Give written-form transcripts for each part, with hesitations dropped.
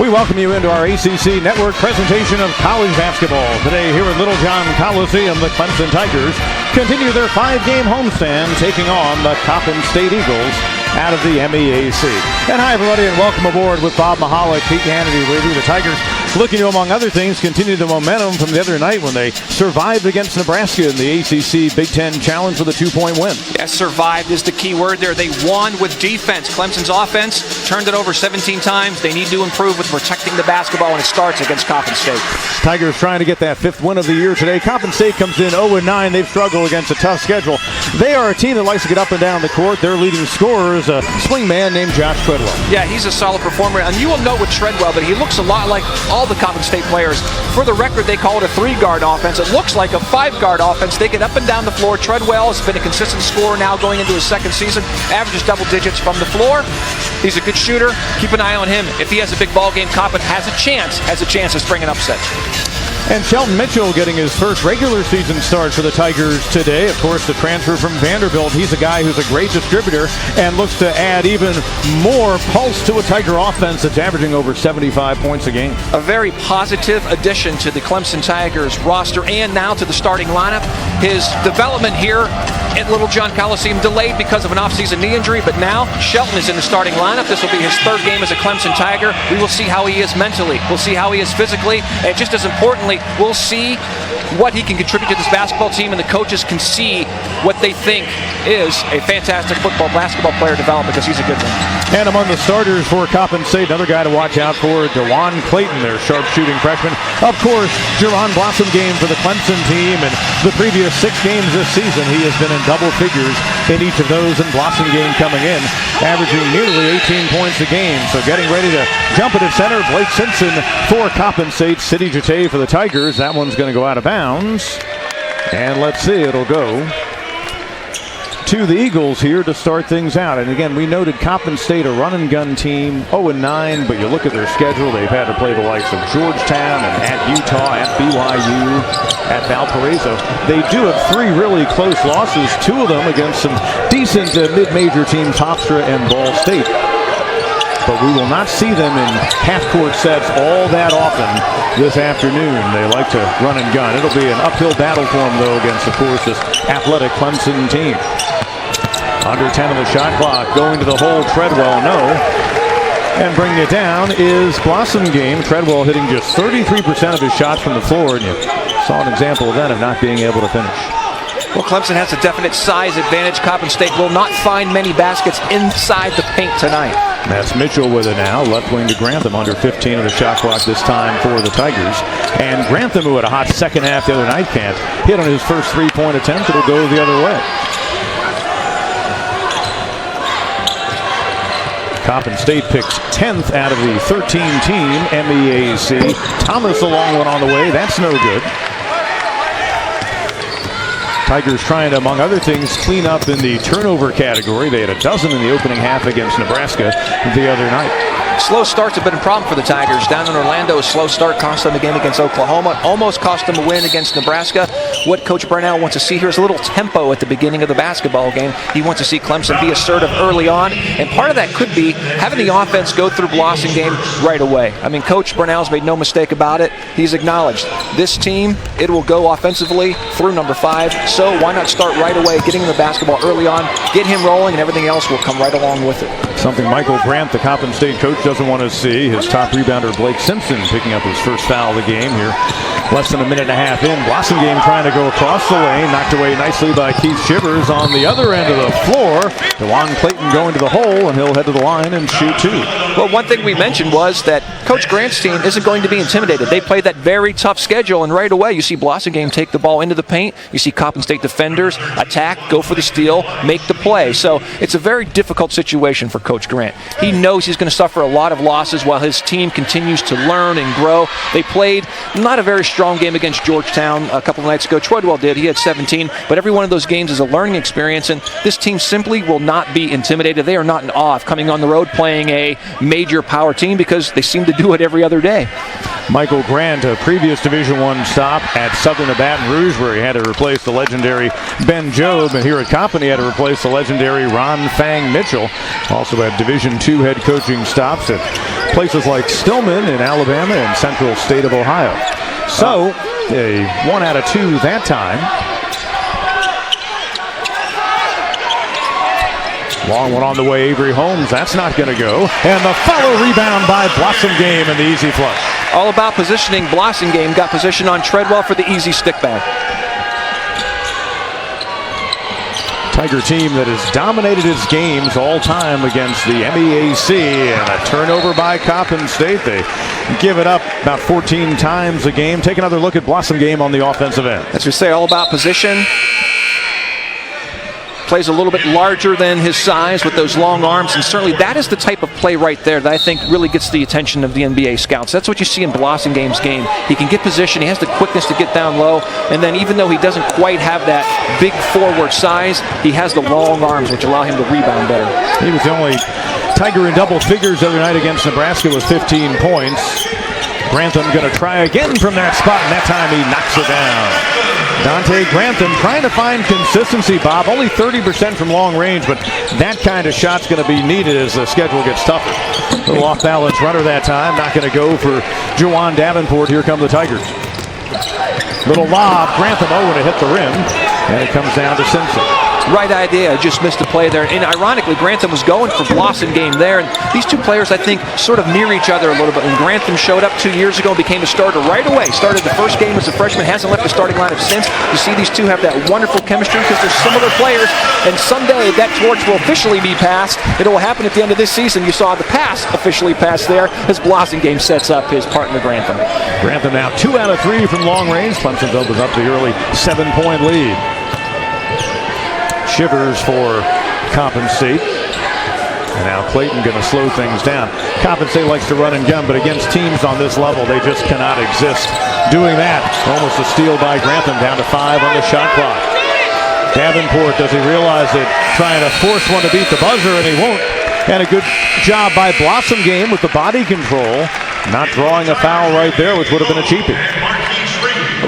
We welcome you into our ACC Network presentation of college basketball. Today here at Littlejohn Coliseum, the Clemson Tigers continue their 5-game homestand, taking on the Coppin State Eagles out of the MEAC. And hi, everybody, and welcome aboard with Bob Mahalik, Pete Hannity with you. The Tigers looking to, among other things, continue the momentum from the other night when they survived against Nebraska in the ACC Big Ten Challenge with a 2-point win. Yes, survived is the key word there. They won with defense. Clemson's offense turned it over 17 times. They need to improve with protecting the basketball, and it starts against Coppin State. Tigers trying to get that 5th win of the year today. Coppin State comes in 0-9. They've struggled against a tough schedule. They are a team that likes to get up and down the court. Their leading scorer is a swing man named Josh Treadwell. Yeah, he's a solid performer, and you will note with Treadwell that he looks a lot like all the Coppin State players. For the record, they call it a 3-guard offense. It looks like a 5-guard offense. They get up and down the floor. Treadwell has been a consistent scorer now going into his second season. Averages double digits from the floor. He's a good shooter. Keep an eye on him. If he has a big ball game, Coppin has a chance to spring an upset. And Shelton Mitchell getting his first regular season start for the Tigers today. Of course, the transfer from Vanderbilt. He's a guy who's a great distributor and looks to add even more pulse to a Tiger offense that's averaging over 75 points a game. A very positive addition to the Clemson Tigers roster and now to the starting lineup. His development here at Littlejohn Coliseum delayed because of an offseason knee injury, but now Shelton is in the starting lineup. This will be his 3rd game as a Clemson Tiger. We will see how he is mentally. We'll see how he is physically, and just as importantly, we'll see what he can contribute to this basketball team, and the coaches can see what they think is a fantastic basketball player developed, because he's a good one. And among the starters for Coppin State, another guy to watch out for, DeJuan Clayton, their sharpshooting freshman. Of course, Jerron Blossom game for the Clemson team, and the previous 6 games this season, he has been in double figures in each of those, and Blossom game coming in, averaging nearly 18 points a game. So getting ready to jump it at center, Blake Simpson for Coppin State. City Jete for the Tigers. That one's going to go out of bounds. And let's see, it'll go to the Eagles here to start things out. And again, we noted Coppin State, a run-and-gun team, 0-9, but you look at their schedule, they've had to play the likes of Georgetown and at Utah, at BYU, at Valparaiso. They do have 3 really close losses, 2 of them against some decent mid-major teams, Hofstra and Ball State. But we will not see them in half-court sets all that often this afternoon. They like to run and gun. It'll be an uphill battle for them, though, against, of course, this athletic Clemson team. Under 10 of the shot clock. Going to the hole, Treadwell, no. And bringing it down is Blossom game. Treadwell hitting just 33% of his shots from the floor, and you saw an example of that, of not being able to finish. Well, Clemson has a definite size advantage. Coppin State will not find many baskets inside the paint tonight. That's Mitchell with it now. Left wing to Grantham, under 15 of the shot clock this time for the Tigers. And Grantham, who had a hot second half the other night, can't hit on his first 3-point attempt. It'll go the other way. Coppin State picks 10th out of the 13-team MEAC. Thomas, a long one on the way. That's no good. Tigers trying to, among other things, clean up in the turnover category. They had a dozen in the opening half against Nebraska the other night. Slow starts have been a problem for the Tigers. Down in Orlando, a slow start cost them a game against Oklahoma. Almost cost them a win against Nebraska. What Coach Burnell wants to see here is a little tempo at the beginning of the basketball game. He wants to see Clemson be assertive early on, and part of that could be having the offense go through Blossom game right away. I mean, Coach Burnell's made no mistake about it. He's acknowledged this team, it will go offensively through number 5, so why not start right away, getting the basketball early on, get him rolling, and everything else will come right along with it. Something Michael Grant, the Coppin State coach, doesn't want to see. His top rebounder, Blake Simpson, picking up his first foul of the game here. Less than a minute and a half in. Blossom game trying to go across the lane. Knocked away nicely by Keith Shivers on the other end of the floor. DeJuan Clayton going to the hole, and he'll head to the line and shoot 2. Well, one thing we mentioned was that Coach Grant's team isn't going to be intimidated. They played that very tough schedule, and right away you see Blossom game take the ball into the paint. You see Coppin State defenders attack, go for the steal, make the play. So it's a very difficult situation for Coach Grant. He knows he's going to suffer a lot of losses while his team continues to learn and grow. They played not a very strong game against Georgetown a couple of nights ago. Treadwell did. He had 17, but every one of those games is a learning experience, and this team simply will not be intimidated. They are not in awe of coming on the road playing a major power team, because they seem to do it every other day. Michael Grant, a previous Division I stop at Southern of Baton Rouge, where he had to replace the legendary Ben Jobe. And here at Coppin, he had to replace the legendary Ron Fang Mitchell. Also had Division II head coaching stops at places like Stillman in Alabama and Central State of Ohio. So, a 1 out of 2 that time. Long one on the way, Avery Holmes. That's not going to go. And the follow rebound by Blossom Game and the easy flush. All about positioning. Blossom Game got position on Treadwell for the easy stick back. Tiger team that has dominated its games all time against the MEAC, and a turnover by Coppin State. They give it up about 14 times a game. Take another look at Blossom Game on the offensive end. As we say, all about position. Plays a little bit larger than his size with those long arms, and certainly that is the type of play right there that I think really gets the attention of the NBA scouts. That's what you see in Blossom Game's game. He can get position, he has the quickness to get down low, and then even though he doesn't quite have that big forward size, he has the long arms which allow him to rebound better. He was the only Tiger in double figures the other night against Nebraska with 15 points. Grantham going to try again from that spot, and that time he knocks it down. Dante Grantham trying to find consistency, Bob. Only 30% from long range, but that kind of shot's going to be needed as the schedule gets tougher. Little off-balance runner that time. Not going to go for Jawan Davenport. Here come the Tigers. Little lob. Grantham, and it hit the rim. And it comes down to Simpson. Right idea, just missed a play there. And ironically, Grantham was going for Blossom Game there. And these two players, I think, sort of mirror each other a little bit. When Grantham showed up 2 years ago and became a starter right away, started the first game as a freshman, hasn't left the starting lineup since. You see these two have that wonderful chemistry because they're similar players. And someday that torch will officially be passed. It will happen at the end of this season. You saw the pass officially passed there as Blossom Game sets up his partner Grantham. Grantham now 2 out of 3 from long range. Clemson opens up the early 7-point lead. Shivers for Coppin State. And now Clayton going to slow things down. Coppin State likes to run and gun, but against teams on this level, they just cannot exist doing that. Almost a steal by Grantham, down to 5 on the shot clock. Davenport, does he realize it? Trying to force one to beat the buzzer, and he won't. And a good job by Blossom Game with the body control. Not drawing a foul right there, which would have been a cheapie.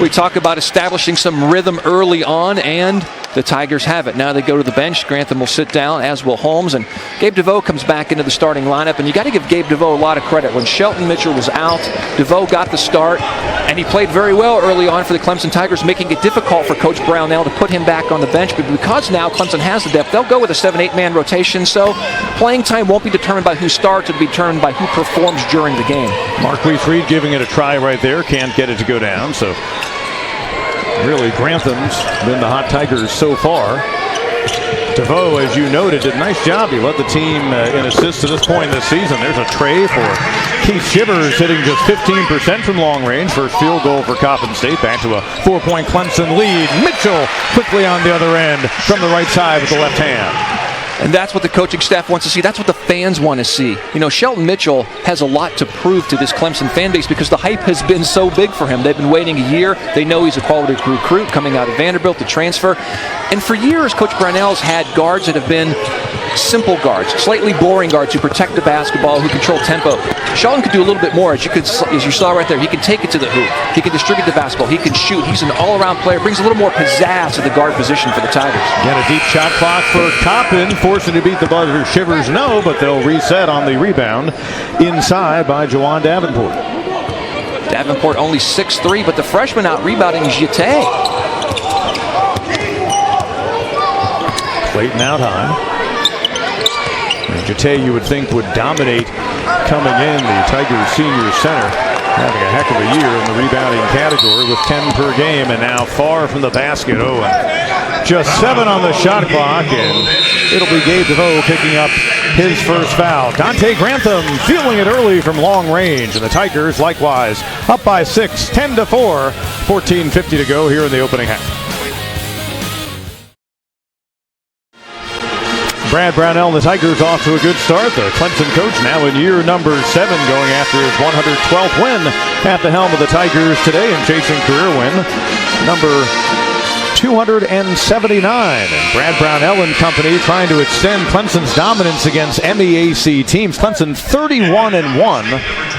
We talk about establishing some rhythm early on, and the Tigers have it. Now they go to the bench. Grantham will sit down, as will Holmes, and Gabe DeVoe comes back into the starting lineup. And you got to give Gabe DeVoe a lot of credit. When Shelton Mitchell was out, DeVoe got the start, and he played very well early on for the Clemson Tigers, making it difficult for Coach Brownell to put him back on the bench. But because now Clemson has the depth, they'll go with a 7-8 man rotation. So playing time won't be determined by who starts, it'll be determined by who performs during the game. Marquise Reed giving it a try right there. Can't get it to go down. So really, Grantham's been the hot Tigers so far. DeVoe, as you noted, did a nice job. He led the team in assists to this point in the season. There's a tray for Keith Shivers, hitting just 15% from long range. First field goal for Coppin State. Back to a 4-point Clemson lead. Mitchell quickly on the other end from the right side with the left hand. And that's what the coaching staff wants to see. That's what the fans want to see. You know, Shelton Mitchell has a lot to prove to this Clemson fan base because the hype has been so big for him. They've been waiting a year. They know he's a quality recruit coming out of Vanderbilt to transfer. And for years, Coach Brownell's had guards that have been simple guards, slightly boring guards who protect the basketball, who control tempo. Shelton could do a little bit more, as you saw right there. He can take it to the hoop. He can distribute the basketball. He can shoot. He's an all-around player. Brings a little more pizzazz to the guard position for the Tigers. Got a deep shot clock for Coppin, forcing to beat the buzzer. Shivers no, but they'll reset on the rebound inside by Jawan Davenport. Davenport only 6'3", but the freshman out rebounding Jete. Clayton out high. Jete, you would think, would dominate coming in. The Tigers senior center having a heck of a year in the rebounding category with 10 per game, and now far from the basket. And just 7 on the shot clock, and it'll be Gabe DeVoe picking up his first foul. Dante Grantham feeling it early from long range, and the Tigers likewise up by 6, 10-4, 14:50 to go here in the opening half. Brad Brownell and the Tigers off to a good start. The Clemson coach now in year number 7, going after his 112th win at the helm of the Tigers today and chasing career win number 279. And Brad Brownell and company trying to extend Clemson's dominance against MEAC teams. Clemson 31-1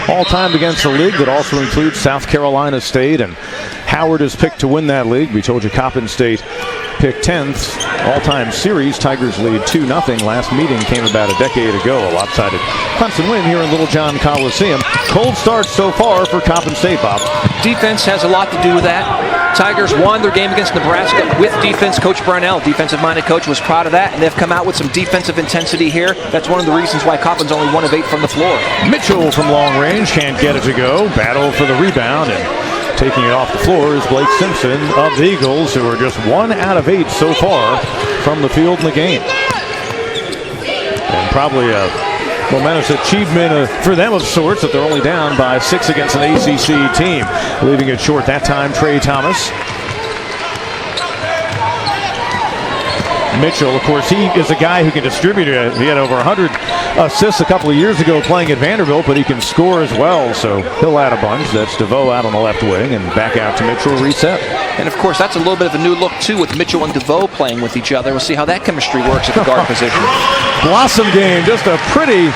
all-time against the league that also includes South Carolina State, and Howard is picked to win that league. We told you Coppin State picked 10th. All-time series, Tigers lead 2-0. Last meeting came about a decade ago. A lopsided Clemson win here in Littlejohn Coliseum. Cold start so far for Coppin State, Bob. Defense has a lot to do with that. Tigers won their game against Nebraska with defense. Coach Brownell, defensive-minded coach, was proud of that, and they've come out with some defensive intensity here. That's one of the reasons why Coppin's only 1 of 8 from the floor. Mitchell from long range can't get it to go. Battle for the rebound, and taking it off the floor is Blake Simpson of the Eagles, who are just 1 out of 8 so far from the field in the game. And probably a momentous achievement for them of sorts that they're only down by 6 against an ACC team. Leaving it short that time, Trey Thomas. Mitchell, of course, he is a guy who can distribute it. He had over 100 assists a couple of years ago playing at Vanderbilt, but he can score as well, so he'll add a bunch. That's DeVoe out on the left wing, and back out to Mitchell, reset. And, of course, that's a little bit of a new look, too, with Mitchell and DeVoe playing with each other. We'll see how that chemistry works at the guard position. Blossom game, just a pretty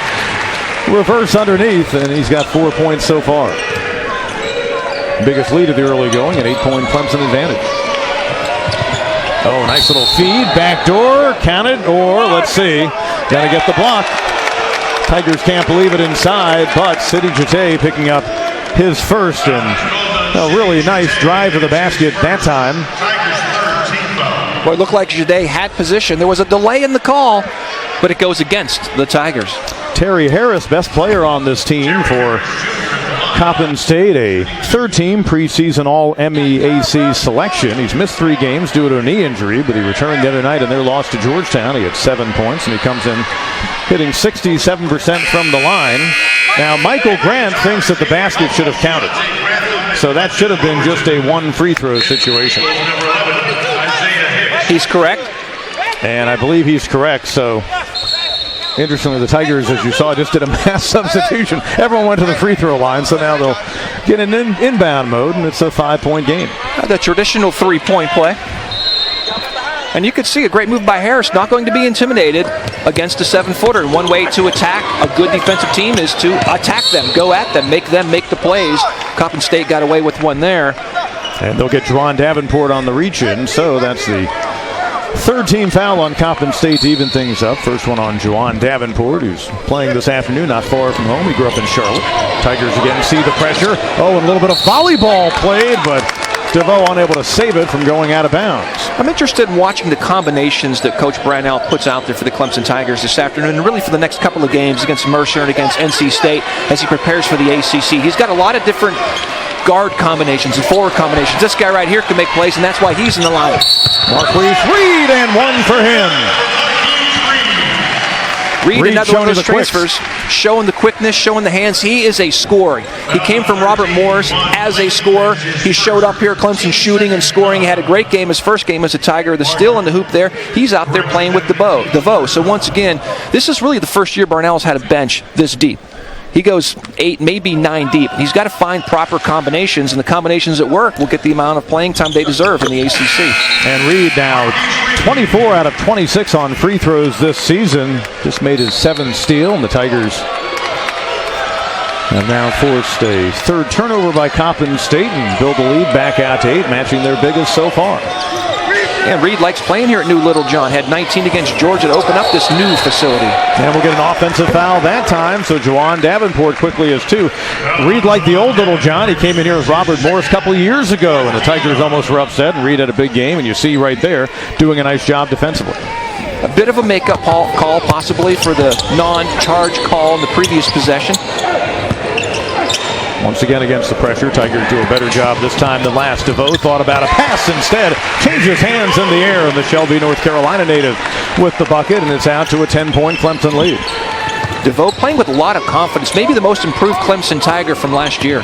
reverse underneath, and he's got 4 points so far. Biggest lead of the early going, an 8-point Clemson advantage. Oh, nice little feed, backdoor, counted, or let's see, got to get the block. Tigers can't believe it inside, but Sidi Jete picking up his first, and a really nice drive to the basket that time. Well, it looked like Jete had position. There was a delay in the call, but it goes against the Tigers. Terry Harris, best player on this team for Coppin State, a third-team preseason All-MEAC selection. He's missed 3 games due to a knee injury, but he returned the other night in their loss to Georgetown. He had 7 points, and he comes in hitting 67% from the line. Now, Michael Grant thinks that the basket should have counted, so that should have been just a 1 free throw situation. He's correct. And I believe he's correct, so interestingly, the Tigers, as you saw, just did a mass substitution. Everyone went to the free throw line, so now they'll get in inbound mode, and it's a 5-point game. The traditional 3-point play. And you could see a great move by Harris, not going to be intimidated against a 7-footer. And one way to attack a good defensive team is to attack them, go at them make the plays. Coppin State got away with one there. And they'll get Juwan Davenport on the reach-in, so that's the third-team foul on Coppin State to even things up. First one on Juwan Davenport, who's playing this afternoon, not far from home. He grew up in Charlotte. Tigers again see the pressure. Oh, and a little bit of volleyball played, but DeVoe unable to save it from going out of bounds. I'm interested in watching the combinations that Coach Brownell puts out there for the Clemson Tigers this afternoon, and really for the next couple of games against Mercer and against NC State as he prepares for the ACC. He's got a lot of different guard combinations and forward combinations. This guy right here can make plays, and that's why he's in the lineup. Marquise Reed, and 1 for him. Reed, another one of those transfers, showing the quickness, showing the hands. He is a scorer. He came from Robert Morris as a scorer. He showed up here at Clemson shooting and scoring. He had a great game, his first game as a Tiger. The steal in the hoop there. He's out there playing with DeVoe. So once again, this is really the first year Barnell's had a bench this deep. He goes 8, maybe 9 deep. He's got to find proper combinations, and the combinations that work will get the amount of playing time they deserve in the ACC. And Reed now 24 out of 26 on free throws this season. Just made his 7th steal, and the Tigers have now forced a third turnover by Coppin State and build the lead back out to 8, matching their biggest so far. And Reed likes playing here at New Littlejohn. Had 19 against Georgia to open up this new facility. And we'll get an offensive foul that time, so Juwan Davenport quickly is 2. Reed like the old Littlejohn. He came in here with Robert Morris a couple of years ago, and the Tigers almost were upset, and Reed had a big game, and you see right there doing a nice job defensively. A bit of a makeup call possibly for the non-charge call in the previous possession. Once again against the pressure, Tigers do a better job this time than last. DeVoe thought about a pass instead. Changes hands in the air, and the Shelby, North Carolina native with the bucket, and it's out to a 10-point Clemson lead. DeVoe playing with a lot of confidence. Maybe the most improved Clemson Tiger from last year.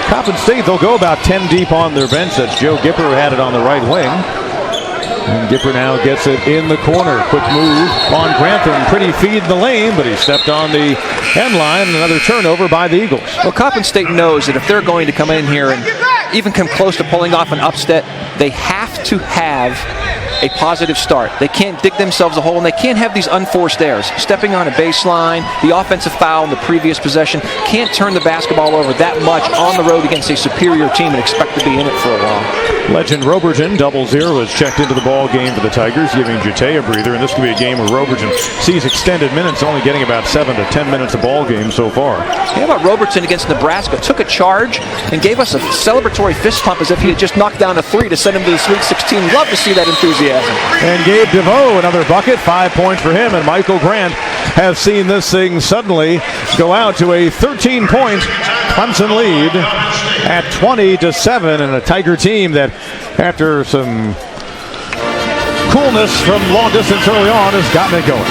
Coppin State, they'll go about 10 deep on their bench. That's Joe Gipper, who had it on the right wing. And Gipper now gets it in the corner. Quick move on Grantham. Pretty feed in the lane, but he stepped on the end line. Another turnover by the Eagles. Well, Coppin State knows that if they're going to come in here and even come close to pulling off an upset, they have to have a positive start. They can't dig themselves a hole, and they can't have these unforced errors. Stepping on a baseline, the offensive foul in the previous possession, can't turn the basketball over that much on the road against a superior team and expect to be in it for a while. Legend Robertson, 0-0, has checked into the ball game for the Tigers, giving Jete a breather, and this could be a game where Robertson sees extended minutes, only getting about 7 to 10 minutes of ball game so far. How about Robertson against Nebraska? Took a charge and gave us a celebratory fist pump as if he had just knocked down a 3 to send him to the Sweet 16. Love to see that enthusiasm. And Gabe DeVoe, another bucket, 5 points for him, and Michael Grant has seen this thing suddenly go out to a 13-point Clemson lead at 20-7, and a Tiger team that, after some coolness from long distance early on, has gotten it going.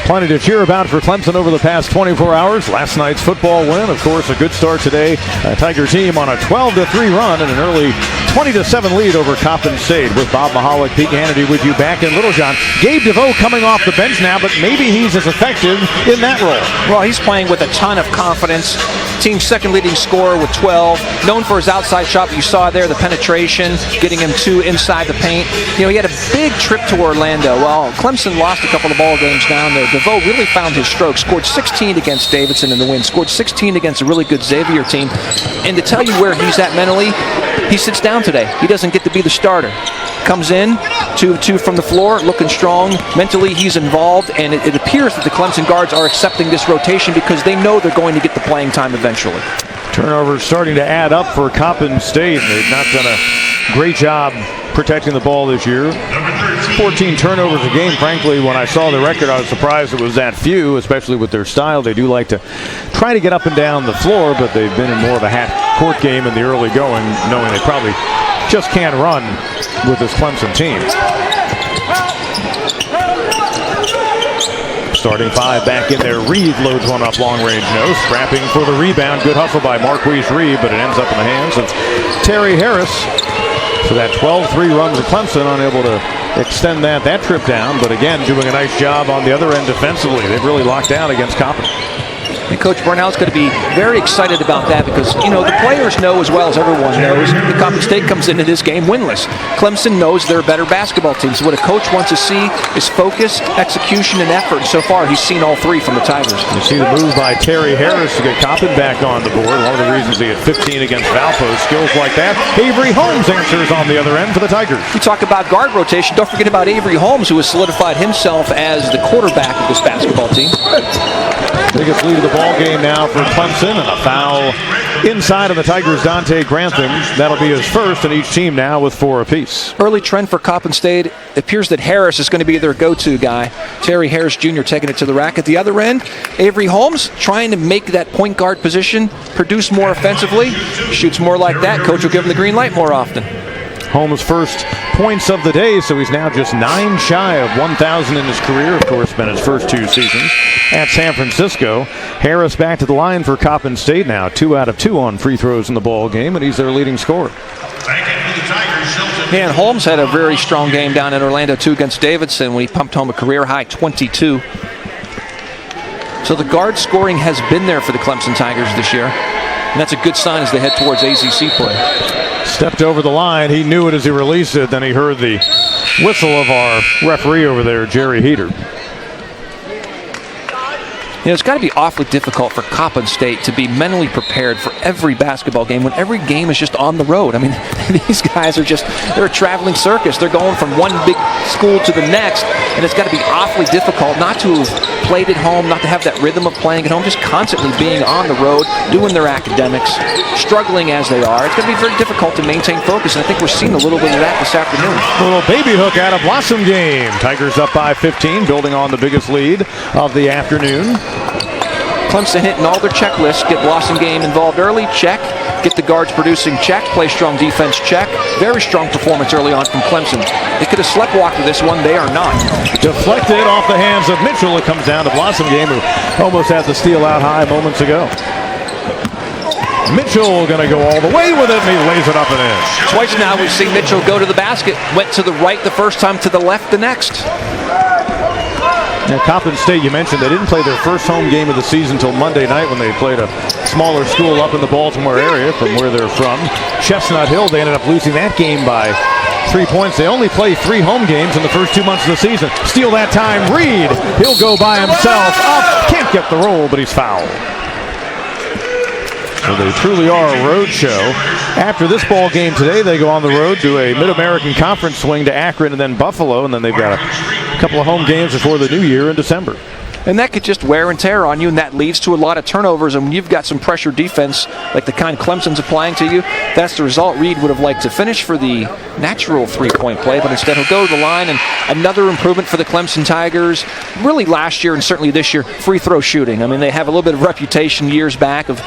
Plenty to cheer about for Clemson over the past 24 hours. Last night's football win, of course, a good start today. A Tiger team on a 12-3 run and an early 20-7 lead over Coppin State. With Bob Mahalik, Pete Hannity with you back in Littlejohn. Gabe DeVoe coming off the bench now, but maybe he's as effective in that role. Well, he's playing with a ton of confidence. Team's second leading scorer with 12. Known for his outside shot, but you saw there the penetration, getting him 2 inside the paint. You know, he had a big trip to Orlando. Well, Clemson lost a couple of ball games down there. DeVoe really found his stroke. Scored 16 against Davidson in the win. Scored 16 against a really good Xavier team. And to tell you where he's at mentally, he sits down today. He doesn't get to be the starter. Comes in, 2-2 from the floor, looking strong. Mentally, he's involved, and it appears that the Clemson guards are accepting this rotation because they know they're going to get the playing time eventually. Turnovers starting to add up for Coppin State. They've not done a great job protecting the ball this year. 14 turnovers a game. Frankly, when I saw the record, I was surprised it was that few, especially with their style. They do like to try to get up and down the floor, but they've been in more of a half-court game in the early going, knowing they probably just can't run with this Clemson team. Starting 5 back in there. Reed loads one up long range. No. Scrapping for the rebound. Good hustle by Marquise Reed, but it ends up in the hands of Terry Harris. So that 12-3 run for Clemson, unable to extend that trip down, but again, doing a nice job on the other end defensively. They've really locked down against Coppin. And Coach Burnell's going to be very excited about that because, you know, the players know as well as everyone knows that Coppin State comes into this game winless. Clemson knows they're a better basketball team. So what a coach wants to see is focus, execution, and effort. And so far, he's seen all 3 from the Tigers. You see the move by Terry Harris to get Coppin back on the board. One of the reasons he had 15 against Valpo. Skills like that. Avery Holmes answers on the other end for the Tigers. We talk about guard rotation. Don't forget about Avery Holmes, who has solidified himself as the quarterback of this basketball team. Biggest lead of the ball game now for Clemson, and a foul inside of the Tigers, Dante Grantham. That'll be his first, and each team now with 4 apiece. Early trend for Coppin State. It appears that Harris is going to be their go-to guy. Terry Harris Jr. taking it to the rack. At the other end, Avery Holmes trying to make that point guard position produce more offensively. Shoots more like that. Coach will give him the green light more often. Holmes' first points of the day, so he's now just 9 shy of 1,000 in his career. Of course, been his first 2 seasons at San Francisco. Harris back to the line for Coppin State now. 2 out of 2 on free throws in the ball game, and he's their leading scorer. And Holmes had a very strong game down in Orlando, too, against Davidson when he pumped home a career-high 22. So the guard scoring has been there for the Clemson Tigers this year, and that's a good sign as they head towards ACC play. Stepped over the line. He knew it as he released it. Then he heard the whistle of our referee over there, Jerry Heater. You know, it's got to be awfully difficult for Coppin State to be mentally prepared for every basketball game when every game is just on the road. I mean, these guys are they're a traveling circus. They're going from one big school to the next, and it's got to be awfully difficult not to have played at home, not to have that rhythm of playing at home, just constantly being on the road, doing their academics, struggling as they are. It's going to be very difficult to maintain focus, and I think we're seeing a little bit of that this afternoon. A little baby hook out of Blossom game. Tigers up by 15, building on the biggest lead of the afternoon. Clemson hitting all their checklists. Get Blossom game involved early, check. Get the guards producing, check. Play strong defense, check. Very strong performance early on from Clemson. They could have sleptwalked with this one. They are not. Deflected off the hands of Mitchell. It comes down to Blossom game, who almost had the steal out high moments ago. Mitchell going to go all the way with it, and he lays it up and in. Twice now we've seen Mitchell go to the basket. Went to the right the first time, to the left the next. Now, Coppin State, you mentioned they didn't play their first home game of the season until Monday night when they played a smaller school up in the Baltimore area from where they're from. Chestnut Hill, they ended up losing that game by 3 points. They only play 3 home games in the first 2 months of the season. Steal that time, Reed. He'll go by himself. Up, can't get the roll, but he's fouled. So they truly are a road show. After this ball game today, they go on the road to a Mid-American Conference swing to Akron and then Buffalo, and then they've got a couple of home games before the new year in December. And that could just wear and tear on you, and that leads to a lot of turnovers. And when you've got some pressure defense, like the kind Clemson's applying to you, that's the result. Reed would have liked to finish for the natural three-point play, but instead he'll go to the line. And another improvement for the Clemson Tigers, really last year and certainly this year, free throw shooting. I mean, they have a little bit of reputation years back of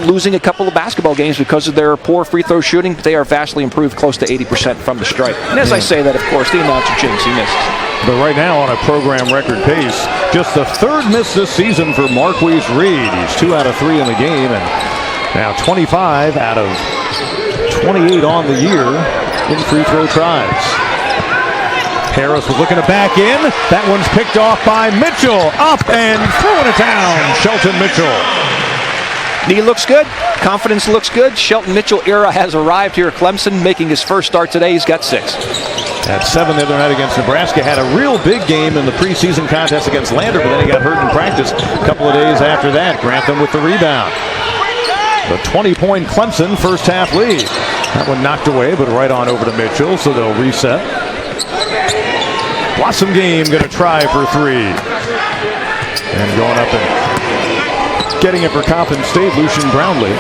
losing a couple of basketball games because of their poor free throw shooting, but they are vastly improved, close to 80% from the stripe. And as I say that, of course, the announcer jinx, he misses. But right now on a program record pace, just the 3rd miss this season for Marquise Reed. He's 2 out of 3 in the game, and now 25 out of 28 on the year in free throw tries. Harris was looking to back in. That one's picked off by Mitchell. Up and throwing it down. Shelton Mitchell. Knee looks good. Confidence looks good. Shelton Mitchell era has arrived here at Clemson, making his first start today. He's got 6. At 7 the other night against Nebraska. Had a real big game in the preseason contest against Lander, but then he got hurt in practice a couple of days after that. Grantham with the rebound. The 20-point Clemson first half lead. That one knocked away, but right on over to Mitchell, so they'll reset. Blossom Game going to try for 3. And going up and getting it for Coppin State, Lucian Brownlee.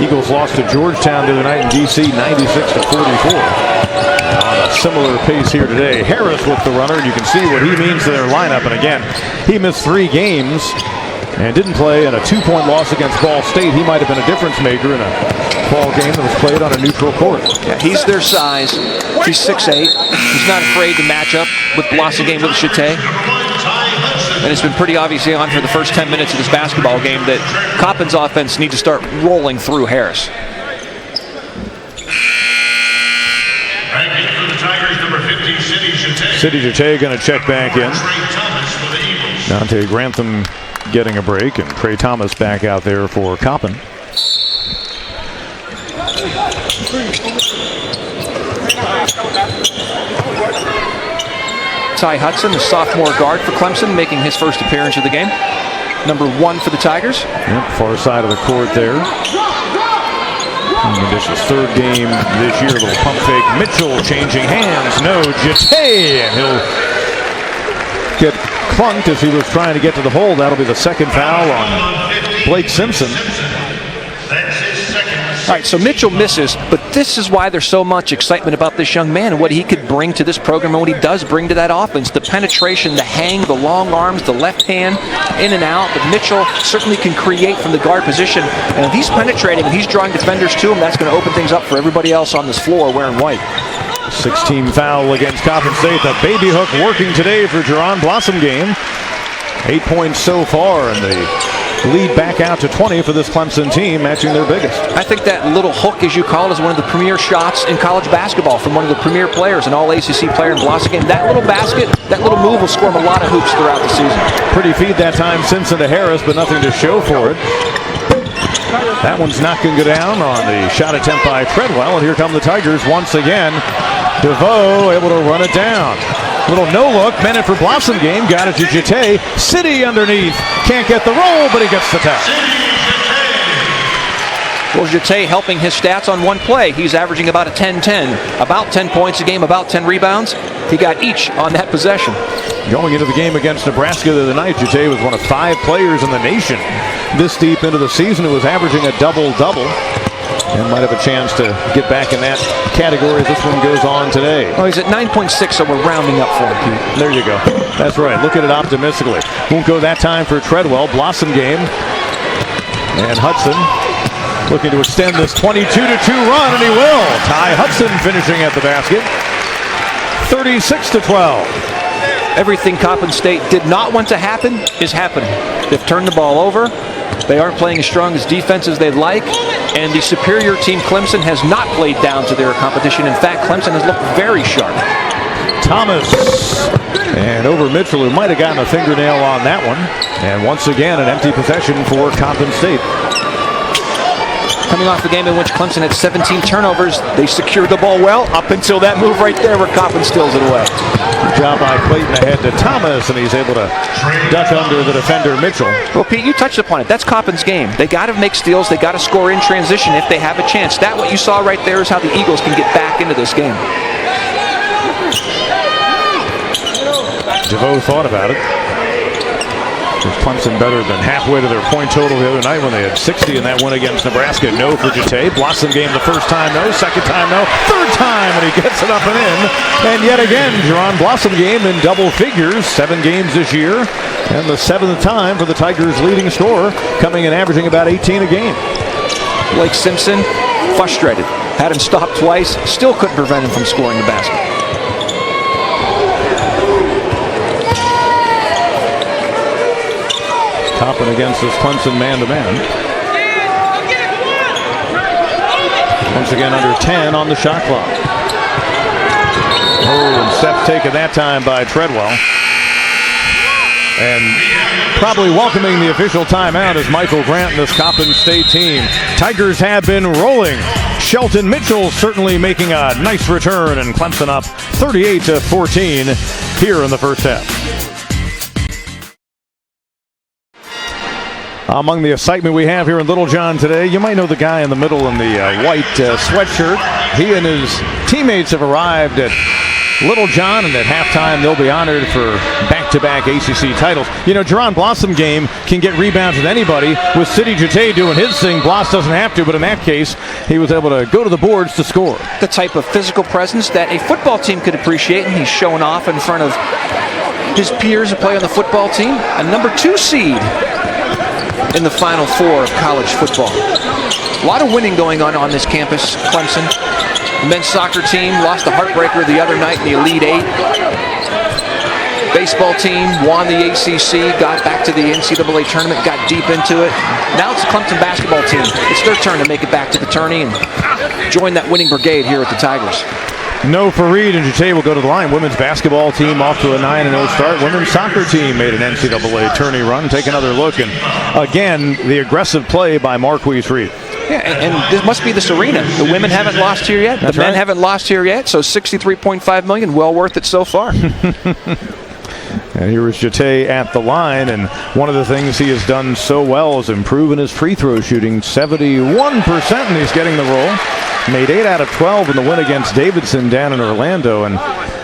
Eagles lost to Georgetown the other night in D.C., 96-44. On a similar pace here today. Harris with the runner, and you can see what he means to their lineup. And again, he missed 3 games and didn't play in a 2-point loss against Ball State. He might have been a difference maker in a ball game that was played on a neutral court. Yeah, he's their size. He's 6'8". He's not afraid to match up with Blossom Game with Chate. And it's been pretty obviously on for the first 10 minutes of this basketball game that Coppin's offense needs to start rolling through Harris. City Chate going to check back in. Dante Grantham getting a break, and Trey Thomas back out there for Coppin. Ty Hudson, the sophomore guard for Clemson, making his first appearance of the game. Number 1 for the Tigers. Yep, far side of the court there. And this is 3rd game this year. A little pump fake. Mitchell changing hands. No, Jate. And he'll get clunked as he was trying to get to the hole. That'll be the 2nd foul on Blake Simpson. All right, so Mitchell misses, but this is why there's so much excitement about this young man and what he could bring to this program and what he does bring to that offense. The penetration, the hang, the long arms, the left hand, in and out. But Mitchell certainly can create from the guard position. And if he's penetrating and he's drawing defenders to him, that's going to open things up for everybody else on this floor wearing white. 16 foul against Coppin State. The baby hook working today for Jerron Blossom Game. 8 points so far, and the lead back out to 20 for this Clemson team, matching their biggest. I think that little hook, as you call it, is one of the premier shots in college basketball from one of the premier players, an all-ACC player in Blossom Game. That little basket, that little move will score him a lot of hoops throughout the season. Pretty feed that time, Simpson to Harris, but nothing to show for it. That one's not going to go down on the shot attempt by Treadwell, and here come the Tigers once again. DeVoe able to run it down. Little no-look, meant it for Blossom Game, got it to Jate. City underneath, can't get the roll, but he gets the tap. Well, Jate helping his stats on one play. He's averaging about a 10-10, about 10 points a game, about 10 rebounds. He got each on that possession. Going into the game against Nebraska the other night, Jate was one of 5 players in the nation this deep into the season who was averaging a double-double. And might have a chance to get back in that category as this one goes on today. Oh, he's at 9.6, so we're rounding up for him, Pete. There you go. That's right. Look at it optimistically. Won't go that time for Treadwell. Blossom Game. And Hudson looking to extend this 22-2 run, and he will. Ty Hudson finishing at the basket. 36-12. Everything Coppin State did not want to happen is happening. They've turned the ball over. They aren't playing as strong as defense as they'd like, and the superior team Clemson has not played down to their competition. In fact, Clemson has looked very sharp. Thomas, and over Mitchell, who might have gotten a fingernail on that one. And once again, an empty possession for Coppin State. Coming off the game in which Clemson had 17 turnovers, they secured the ball well up until that move right there where Coppin steals it away. Good job by Clayton ahead to Thomas, and he's able to duck under the defender Mitchell. Well, Pete, you touched upon it. That's Coppin's game. They got to make steals. They got to score in transition if they have a chance. That what you saw right there is how the Eagles can get back into this game. DeVoe thought about it. Was Clemson better than halfway to their point total the other night when they had 60 in that win against Nebraska? No for Jate. Blossom game the first time, no. Second time, no. Third time, and he gets it up and in. And yet again, Jerron Blossom game in double figures. 7 games this year. And the 7th time for the Tigers' leading scorer, coming and averaging about 18 a game. Blake Simpson, frustrated. Had him stopped twice. Still couldn't prevent him from scoring the basket. Coppin against this Clemson man-to-man. Once again under 10 on the shot clock. Oh, and step taken that time by Treadwell. And probably welcoming the official timeout is Michael Grant and this Coppin State team. Tigers have been rolling. Shelton Mitchell certainly making a nice return, and Clemson up 38-14 here in the first half. Among the excitement we have here in Littlejohn today, you might know the guy in the middle in the white sweatshirt. He and his teammates have arrived at Littlejohn, and at halftime they'll be honored for back-to-back ACC titles. You know, Jerron Blossom game can get rebounds with anybody. With Sidi Jate doing his thing, Bloss doesn't have to, but in that case, he was able to go to the boards to score. The type of physical presence that a football team could appreciate, and he's showing off in front of his peers who play on the football team. A number 2 seed in the Final Four of college football. A lot of winning going on this campus, Clemson. The men's soccer team lost a heartbreaker the other night in the Elite 8. Baseball team won the ACC, got back to the NCAA tournament, got deep into it. Now it's the Clemson basketball team. It's their turn to make it back to the tourney and join that winning brigade here at the Tigers. No for Reed, and Jate will go to the line. Women's basketball team off to a 9-0 start. Women's soccer team made an NCAA tourney run. Take another look, and again, the aggressive play by Marquise Reed. Yeah, and this must be this arena. The women haven't lost here yet. That's the men right. haven't lost here yet, so $63.5 million, well worth it so far. And here is Jate at the line, and one of the things he has done so well is improving his free throw shooting. 71%, and he's getting the roll. Made 8 out of 12 in the win against Davidson down in Orlando. And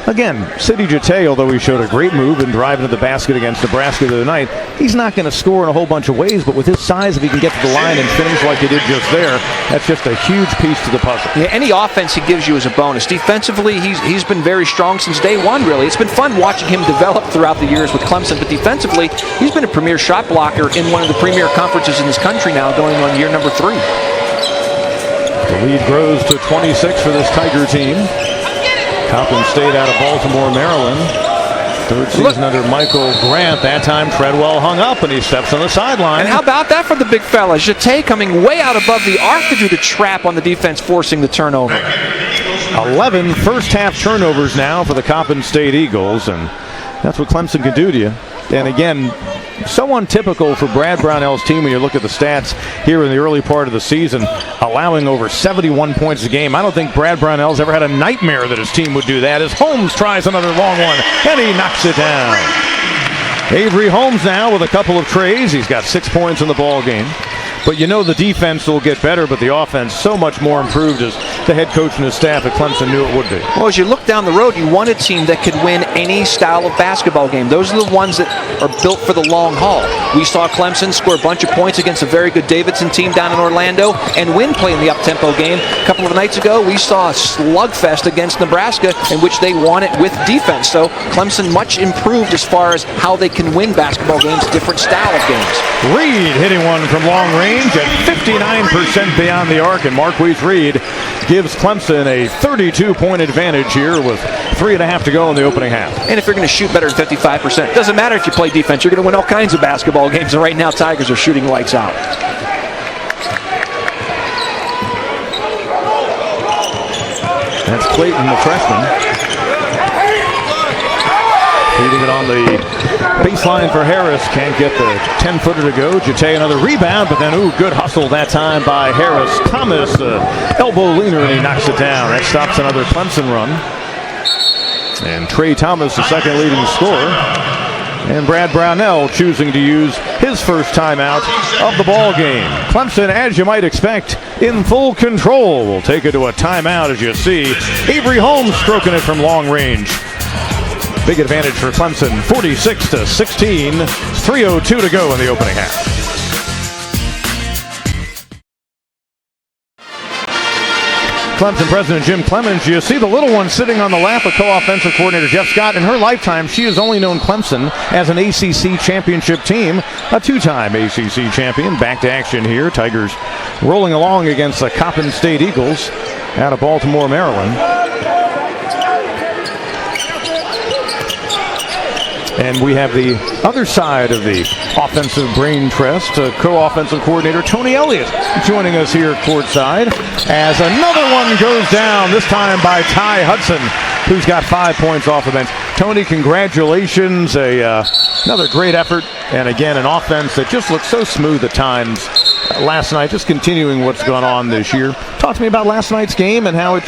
again, Sidi Jate, although he showed a great move in driving to the basket against Nebraska the other night, he's not going to score in a whole bunch of ways, but with his size, if he can get to the line and finish like he did just there, that's just a huge piece to the puzzle. Yeah, any offense he gives you is a bonus. Defensively, he's been very strong since day one, really. It's been fun watching him develop throughout the years with Clemson, but defensively, he's been a premier shot blocker in one of the premier conferences in this country now, going on year number 3. The lead grows to 26 for this Tiger team. Coppin State out of Baltimore, Maryland. Third season under Michael Grant. That time Treadwell hung up, and he steps on the sideline. And how about that for the big fella? Jate coming way out above the arc to do the trap on the defense, forcing the turnover. 11 first-half turnovers now for the Coppin State Eagles, and that's what Clemson can do to you. And again, so untypical for Brad Brownell's team when you look at the stats here in the early part of the season, allowing over 71 points a game. I don't think Brad Brownell's ever had a nightmare that his team would do that, as Holmes tries another long one, and he knocks it down. Avery Holmes now with a couple of trays. He's got 6 points in the ball game. But you know the defense will get better, but the offense so much more improved as the head coach and his staff at Clemson knew it would be. Well, as you look down the road, you want a team that could win any style of basketball game. Those are the ones that are built for the long haul. We saw Clemson score a bunch of points against a very good Davidson team down in Orlando and win playing the up-tempo game. A couple of nights ago, we saw a slugfest against Nebraska in which they won it with defense. So Clemson much improved as far as how they can win basketball games, different style of games. Reed hitting one from long range at 59% beyond the arc, and Marquise Reed gives gives Clemson a 32-point advantage here with 3.5 to go in the opening half. And if you're going to shoot better than 55%, it doesn't matter if you play defense. You're going to win all kinds of basketball games. And right now, Tigers are shooting lights out. That's Clayton, the freshman. Feeding it on the baseline for Harris. Can't get the 10-footer to go. Jete another rebound, but then, good hustle that time by Harris. Thomas, elbow leaner, and he knocks it down. That stops another Clemson run. And Trey Thomas, the second leading scorer. And Brad Brownell choosing to use his first timeout of the ball game. Clemson, as you might expect, in full control. Will take it to a timeout, as you see. Avery Holmes stroking it from long range. Big advantage for Clemson, 46-16, 3:02 to go in the opening half. Clemson President Jim Clemens, you see the little one sitting on the lap of co-offensive coordinator Jeff Scott. In her lifetime, she has only known Clemson as an ACC championship team, a two-time ACC champion. Back to action here. Tigers rolling along against the Coppin State Eagles out of Baltimore, Maryland. And we have the other side of the offensive brain trust, co-offensive coordinator Tony Elliott joining us here courtside as another one goes down, this time by Ty Hudson, who's got 5 points off the bench. Tony, congratulations. Another great effort, and again, an offense that just looks so smooth at times. Last night, just continuing what's gone on this year. Talk to me about last night's game and how it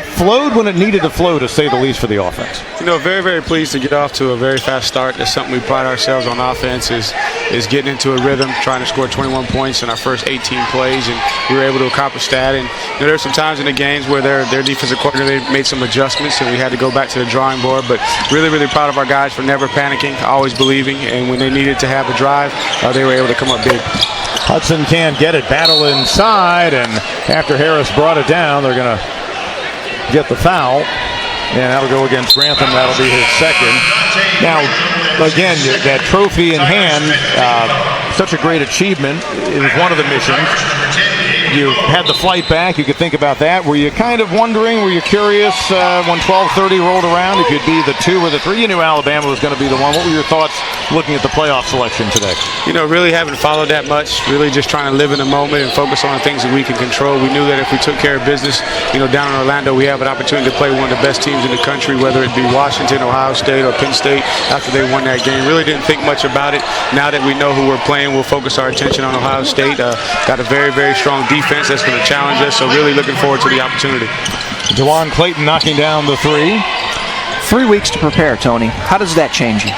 flowed when it needed to flow, to say the least, for the offense. Very, very pleased to get off to a very fast start. That's something we pride ourselves on offense is getting into a rhythm, trying to score 21 points in our first 18 plays, and we were able to accomplish that. And there were some times in the games where their defensive coordinator made some adjustments, and we had to go back to the drawing board. But really, really proud of our guys for never panicking, always believing, and when they needed to have a drive, they were able to come up big. Hudson can't get it. Battle inside, and after Harris brought it down, they're going to get the foul. And that'll go against Grantham. That'll be his second. Now, again, that trophy in hand, such a great achievement. It was one of the missions. You had the flight back. You could think about that. Were you kind of wondering, were you curious when 12:30 rolled around if you'd be the 2 or the 3? You knew Alabama was going to be the one. What were your thoughts looking at the playoff selection today? Really haven't followed that much. Really just trying to live in the moment and focus on the things that we can control. We knew that if we took care of business, down in Orlando, we have an opportunity to play one of the best teams in the country, whether it be Washington, Ohio State, or Penn State after they won that game. Really didn't think much about it. Now that we know who we're playing, we'll focus our attention on Ohio State. Got a very, very strong defense that's going to challenge us, so really looking forward to the opportunity. DeJuan Clayton knocking down the 3. 3 weeks to prepare, Tony. How does that change you?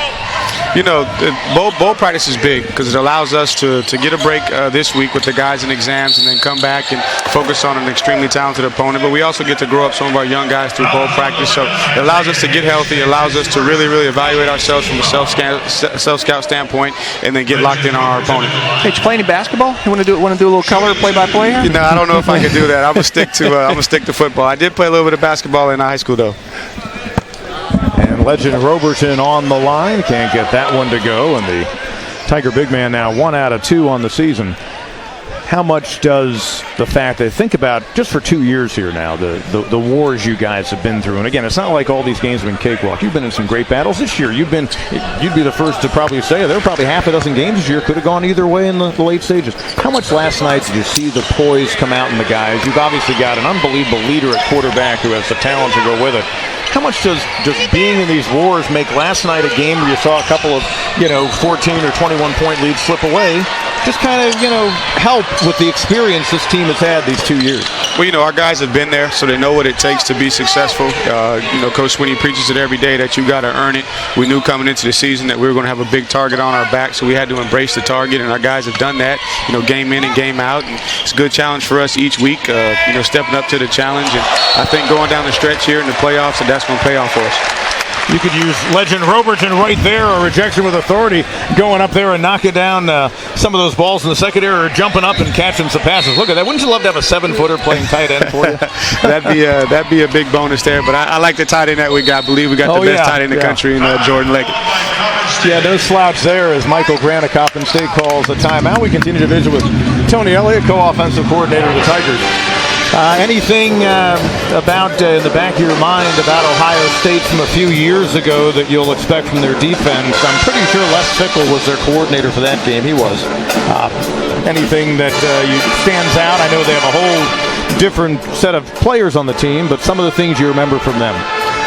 Bowl practice is big because it allows us to get a break this week with the guys in exams and then come back and focus on an extremely talented opponent. But we also get to grow up some of our young guys through bowl practice. So it allows us to get healthy, allows us to really, really evaluate ourselves from a self-scout standpoint and then get locked in on our opponent. Hey, did you play any basketball? You want to do a little color play-by-play here? I don't know if I can do that. I'm going to stick to football. I did play a little bit of basketball in high school, though. And Legend Robertson on the line. Can't get that one to go. And the Tiger big man now 1 out of 2 on the season. How much does the fact that, think about just for 2 years here now, the wars you guys have been through. And again, it's not like all these games have been cakewalk. You've been in some great battles this year. You'd be the first to probably say there were probably half a dozen games this year could have gone either way in the late stages. How much last night did you see the poise come out in the guys? You've obviously got an unbelievable leader at quarterback who has the talent to go with it. How much does being in these wars make last night a game where you saw a couple of 14 or 21 point leads slip away? Just kind of help with the experience this team has had these 2 years. Well, our guys have been there, so they know what it takes to be successful. Coach Swinney preaches it every day that you got to earn it. We knew coming into the season that we were going to have a big target on our back, so we had to embrace the target, and our guys have done that. Game in and game out, and it's a good challenge for us each week. Stepping up to the challenge, and I think going down the stretch here in the playoffs, that's going to pay off for us. You could use Legend Robertson right there, or rejection with authority, going up there and knocking down some of those balls in the secondary, or jumping up and catching some passes. Look at that. Wouldn't you love to have a 7-footer playing tight end for you? That'd be a big bonus there. But I like the tight end that we got. I believe we got the best tight end in the country in Jordan Leggett. Yeah, no slouch there as Michael Grant of Coppin State calls a timeout. We continue to visit with Tony Elliott, co-offensive coordinator of the Tigers. Anything about in the back of your mind about Ohio State from a few years ago that you'll expect from their defense? I'm pretty sure Les Fickle was their coordinator for that game. He was. Anything that stands out? I know they have a whole different set of players on the team, but some of the things you remember from them.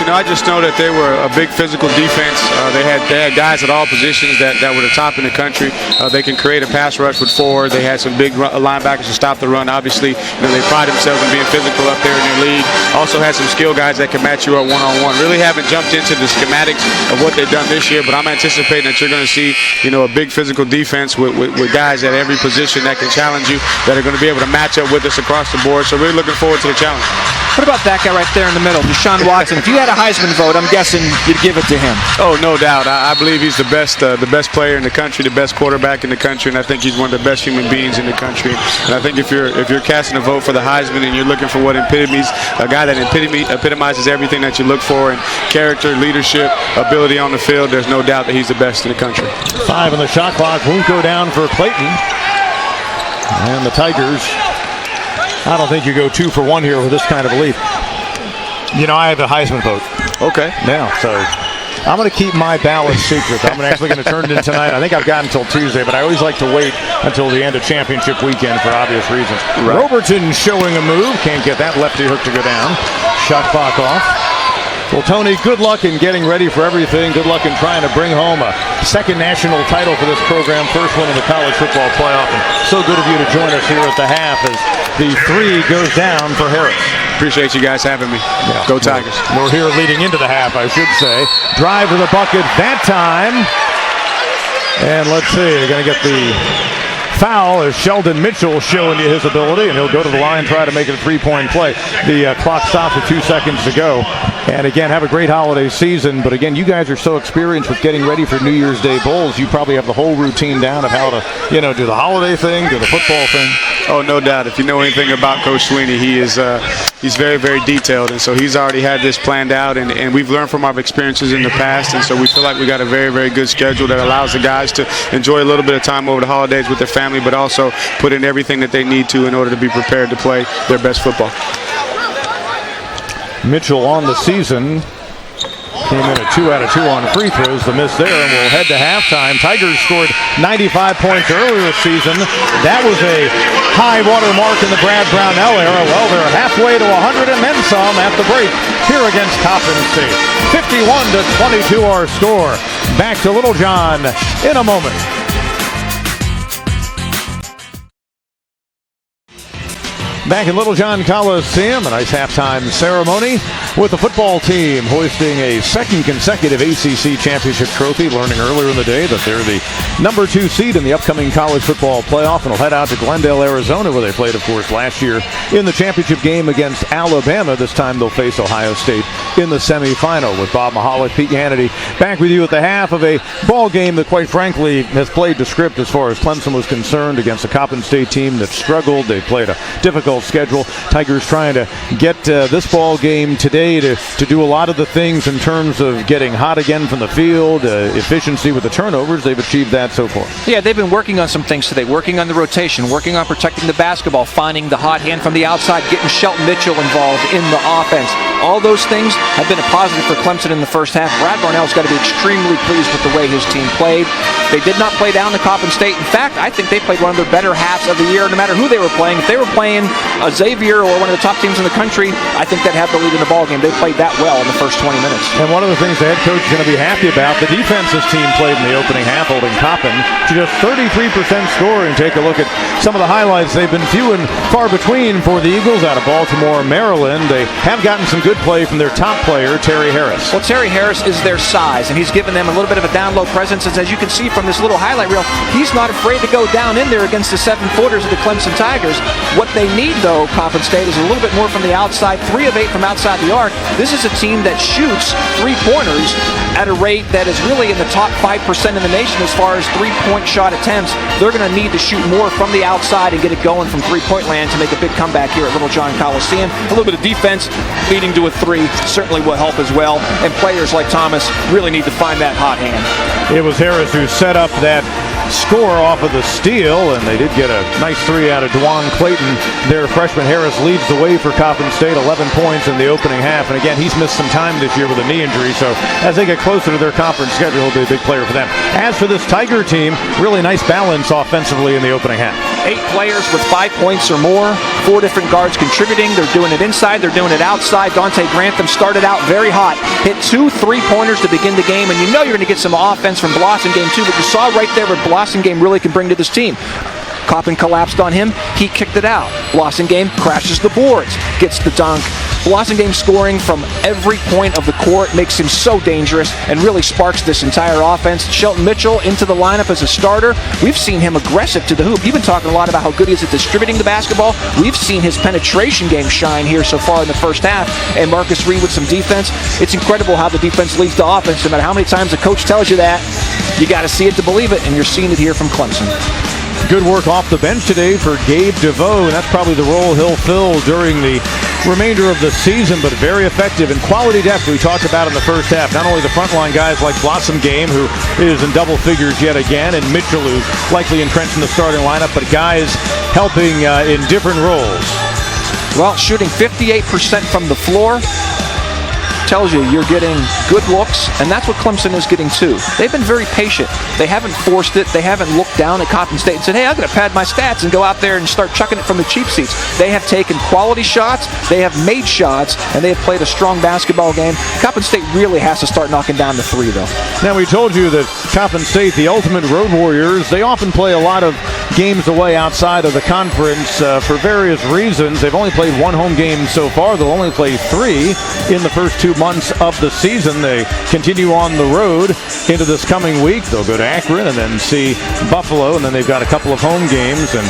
I just know that they were a big physical defense. They had guys at all positions that were the top in the country. They can create a pass rush with 4. They had some big linebackers to stop the run. Obviously, they pride themselves in being physical up there in their league. Also had some skill guys that can match you up one-on-one. Really haven't jumped into the schematics of what they've done this year, but I'm anticipating that you're going to see, a big physical defense with guys at every position that can challenge you, that are going to be able to match up with us across the board. So really looking forward to the challenge. What about that guy right there in the middle, Deshaun Watson? If you had a Heisman vote, I'm guessing you'd give it to him. Oh, no doubt. I believe he's the best player in the country, the best quarterback in the country, and I think he's one of the best human beings in the country. And I think if you're casting a vote for the Heisman and you're looking for what epitomes, a guy that epitomizes everything that you look for in character, leadership, ability on the field, there's no doubt that he's the best in the country. 5 on the shot clock won't go down for Clayton. And the Tigers, I don't think you go 2 for 1 here with this kind of a lead. I have a Heisman vote. Okay. Now, so I'm going to keep my ballot secret. I'm actually going to turn it in tonight. I think I've got until Tuesday, but I always like to wait until the end of championship weekend for obvious reasons. Right. Robertson showing a move. Can't get that lefty hook to go down. Shot clock off. Well, Tony, good luck in getting ready for everything. Good luck in trying to bring home a second national title for this program. First one in the college football playoff. And so good of you to join us here at the half as the 3 goes down for Harris. Appreciate you guys having me. Yeah. Go Tigers. We're here leading into the half, I should say. Drive to the bucket that time. And let's see, they're going to get the foul as Sheldon Mitchell showing you his ability, and he'll go to the line and try to make it a 3-point play. The clock stops with 2 seconds to go. And again, have a great holiday season. But again, you guys are so experienced with getting ready for New Year's Day bowls. You probably have the whole routine down of how to, do the holiday thing, do the football thing. Oh, no doubt. If you know anything about Coach Sweeney, he's very, very detailed. And so he's already had this planned out. And we've learned from our experiences in the past. And so we feel like we got a very, very good schedule that allows the guys to enjoy a little bit of time over the holidays with their family, but also put in everything that they need to in order to be prepared to play their best football. Mitchell on the season came in at 2 out of 2 on free throws. The miss there, and we'll head to halftime. Tigers scored 95 points earlier this season. That was a high water mark in the Brad Brownell era. Well, they're halfway to 100 and then some at the break here against Coppin State. 51-22 our score. Back to Littlejohn in a moment. Back at Littlejohn Coliseum, a nice halftime ceremony with the football team hoisting a second consecutive ACC championship trophy, learning earlier in the day that they're the number 2 seed in the upcoming college football playoff, and will head out to Glendale, Arizona, where they played, of course, last year in the championship game against Alabama. This time they'll face Ohio State in the semifinal with Bob Mahalik, Pete Hannity, back with you at the half of a ball game that, quite frankly, has played the script as far as Clemson was concerned against a Coppin State team that struggled. They played a difficult schedule. Tigers trying to get this ball game today to do a lot of the things in terms of getting hot again from the field, efficiency with the turnovers. They've achieved that so far. Yeah, they've been working on some things today, working on the rotation, working on protecting the basketball, finding the hot hand from the outside, getting Shelton Mitchell involved in the offense. All those things have been a positive for Clemson in the first half. Brad Brownell's got to be extremely pleased with the way his team played. They did not play down to Coppin State. In fact, I think they played one of their better halves of the year, no matter who they were playing. If they were playing Xavier or one of the top teams in the country, I think they'd have the lead in the ballgame. They played that well in the first 20 minutes. And one of the things the head coach is going to be happy about, the defense this team played in the opening half, holding Coppin to just 33% scoring. Take a look at some of the highlights. They've been few and far between for the Eagles out of Baltimore, Maryland. They have gotten some good play from their top player, Terry Harris. Well, Terry Harris is their size, and he's given them a little bit of a down-low presence. And as you can see from this little highlight reel, he's not afraid to go down in there against the 7-footers of the Clemson Tigers. What they need, though, Coppin State, is a little bit more from the outside. 3 of 8 from outside the arc. This is a team that shoots 3-pointers at a rate that is really in the top 5% in the nation as far as 3-point shot attempts. They're going to need to shoot more from the outside and get it going from 3-point land to make a big comeback here at Littlejohn Coliseum. A little bit of defense leading to a 3 certainly will help as well. And players like Thomas really need to find that hot hand. It was Harris who set up that score off of the steal, and they did get a nice three out of DeJuan Clayton. Their freshman Harris leads the way for Coppin State, 11 points in the opening half. And again, he's missed some time this year with a knee injury, so as they get closer to their conference schedule, he'll be a big player for them. As for this Tiger team, really nice balance offensively in the opening half. 8 players with 5 points or more, 4 different guards contributing. They're doing it inside, they're doing it outside. Dante Grantham started out very hot, hit 2 3-pointers to begin the game, and you know you're going to get some offense from Blossomgame too, but you saw right there what Blossomgame really can bring to this team. Coppin collapsed on him, he kicked it out. Blossomgame crashes the boards, gets the dunk. Blossomgame scoring from every point of the court makes him so dangerous and really sparks this entire offense. Shelton Mitchell into the lineup as a starter. We've seen him aggressive to the hoop. You've been talking a lot about how good he is at distributing the basketball. We've seen his penetration game shine here so far in the first half. And Marcus Reed with some defense. It's incredible how the defense leads to offense. No matter how many times the coach tells you that, you got to see it to believe it, and you're seeing it here from Clemson. Good work off the bench today for Gabe DeVoe, and that's probably the role he'll fill during the remainder of the season, but very effective and quality depth we talked about in the first half. Not only the frontline guys like Blossomgame, who is in double figures yet again, and Mitchell, who's likely entrenched in the starting lineup, but guys helping in different roles. Well, shooting 58% from the floor tells you you're getting good looks, and that's what Clemson is getting too. They've been very patient. They haven't forced it. They haven't looked down at Coppin State and said, hey, I'm going to pad my stats and go out there and start chucking it from the cheap seats. They have taken quality shots, they have made shots, and they have played a strong basketball game. Coppin State really has to start knocking down the three, though. Now, we told you that Coppin State, the ultimate road warriors, they often play a lot of games away outside of the conference for various reasons. They've only played 1 home game so far. They'll only play 3 in the first 2 months of the season. They continue on the road into this coming week. They'll go to Akron and then see Buffalo, and then they've got a couple of home games and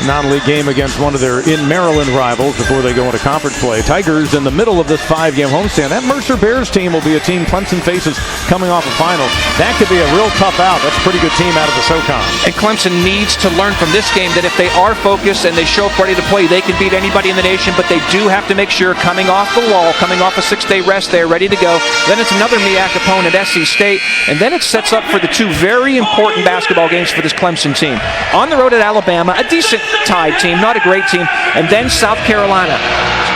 a non-league game against one of their in-Maryland rivals before they go into conference play. Tigers in the middle of this 5-game homestand. That Mercer Bears team will be a team Clemson faces coming off a final. That could be a real tough out. That's a pretty good team out of the SoCon. And Clemson needs to learn from this game that if they are focused and they show up ready to play, they can beat anybody in the nation, but they do have to make sure coming off the lull, coming off a 6-day rest, they're ready to go. Then it's another MEAC opponent, SC State, and then it sets up for the 2 very important basketball games for this Clemson team. On the road at Alabama, a decent tied team, not a great team, and then South Carolina.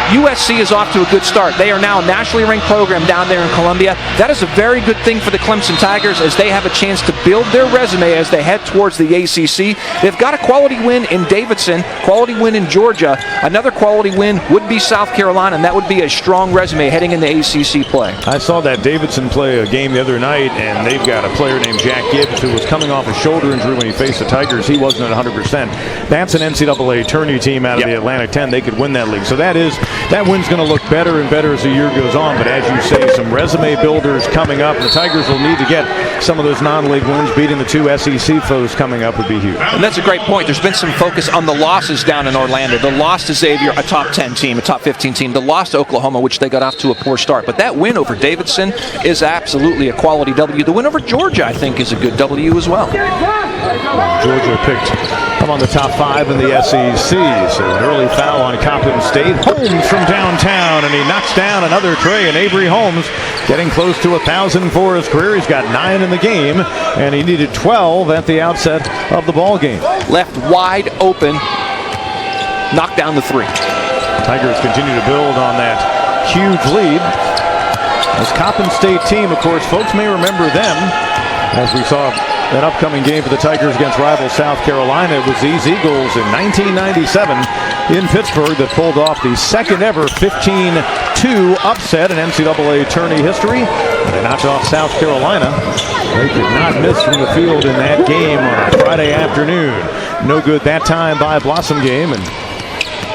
USC is off to a good start. They are now a nationally ranked program down there in Columbia. That is a very good thing for the Clemson Tigers as they have a chance to build their resume as they head towards the ACC. They've got a quality win in Davidson, quality win in Georgia. Another quality win would be South Carolina, and that would be a strong resume heading into ACC play. I saw that Davidson play a game the other night, and they've got a player named Jack Gibbs who was coming off a shoulder injury when he faced the Tigers. He wasn't at 100%. That's an NCAA tourney team out of the Atlantic 10. They could win that league. So that win's going to look better and better as the year goes on. But as you say, some resume builders coming up. The Tigers will need to get some of those non-league wins. Beating the 2 SEC foes coming up would be huge. And that's a great point. There's been some focus on the losses down in Orlando. The loss to Xavier, a top 10 team, a top 15 team. The loss to Oklahoma, which they got off to a poor start. But that win over Davidson is absolutely a quality W. The win over Georgia, I think, is a good W as well. Georgia picked up on the top 5 in the SEC. So an early foul on Coppin State. Holmes from downtown, and he knocks down another tray. And Avery Holmes getting close to 1,000 for his career. He's got 9 in the game, and he needed 12 at the outset of the ball game. Left wide open, knocked down the 3. Tigers continue to build on that huge lead. This Coppin State team, of course, folks may remember them as we saw an upcoming game for the Tigers against rival South Carolina. It was these Eagles in 1997 in Pittsburgh that pulled off the second ever 15-2 upset in NCAA tourney history. They knocked off South Carolina. They could not miss from the field in that game on a Friday afternoon. No good that time by Blossomgame, and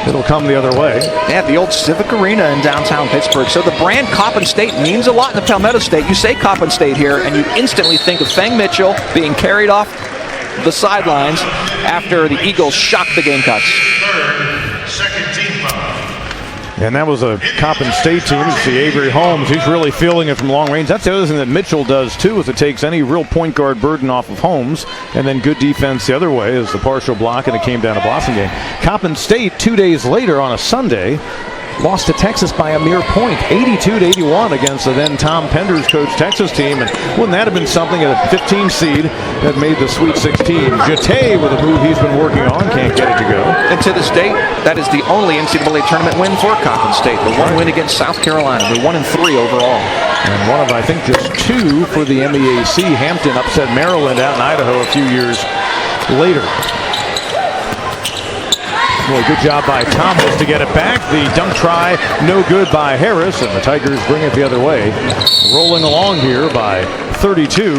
it'll come the other way. They have the old Civic Arena in downtown Pittsburgh. So the brand Coppin State means a lot in the Palmetto State. You say Coppin State here, and you instantly think of Fang Mitchell being carried off the sidelines after the Eagles shocked the Gamecocks. And that was a Coppin State team. You see Avery Holmes, he's really feeling it from long range. That's the other thing that Mitchell does too, is it takes any real point guard burden off of Holmes, and then good defense the other way is the partial block, and it came down to Blossomgame. Coppin State 2 days later on a Sunday lost to Texas by a mere point, 82-81 against the then Tom Penders coached Texas team. And wouldn't that have been something at a 15 seed that made the Sweet 16? Jete with a move he's been working on, can't get it to go. And to this date, that is the only NCAA tournament win for Coppin State. The one win against South Carolina. They're 1-3 overall. And one of, I think, just 2 for the MEAC. Hampton upset Maryland out in Idaho a few years later. Boy, good job by Thomas to get it back. The dunk try, no good by Harris, and the Tigers bring it the other way. Rolling along here by 32.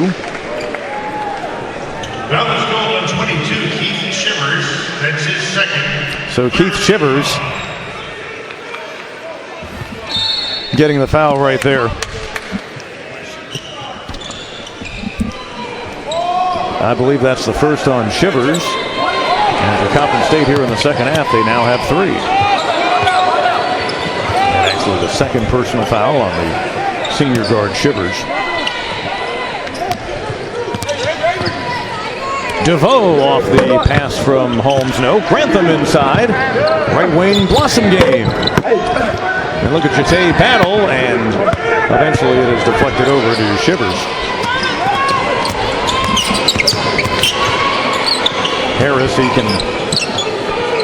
Now the goal on 22, Keith Shivers. That's his second. So Keith Shivers getting the foul right there. I believe that's the first on Shivers. And for Coppin State here in the second half, they now have 3. And actually the second personal foul on the senior guard Shivers. DeVoe off the pass from Holmes. No, Grantham inside. Right wing Blossom game. And look at Jete battle, and eventually it is deflected over to Shivers. Harris, he can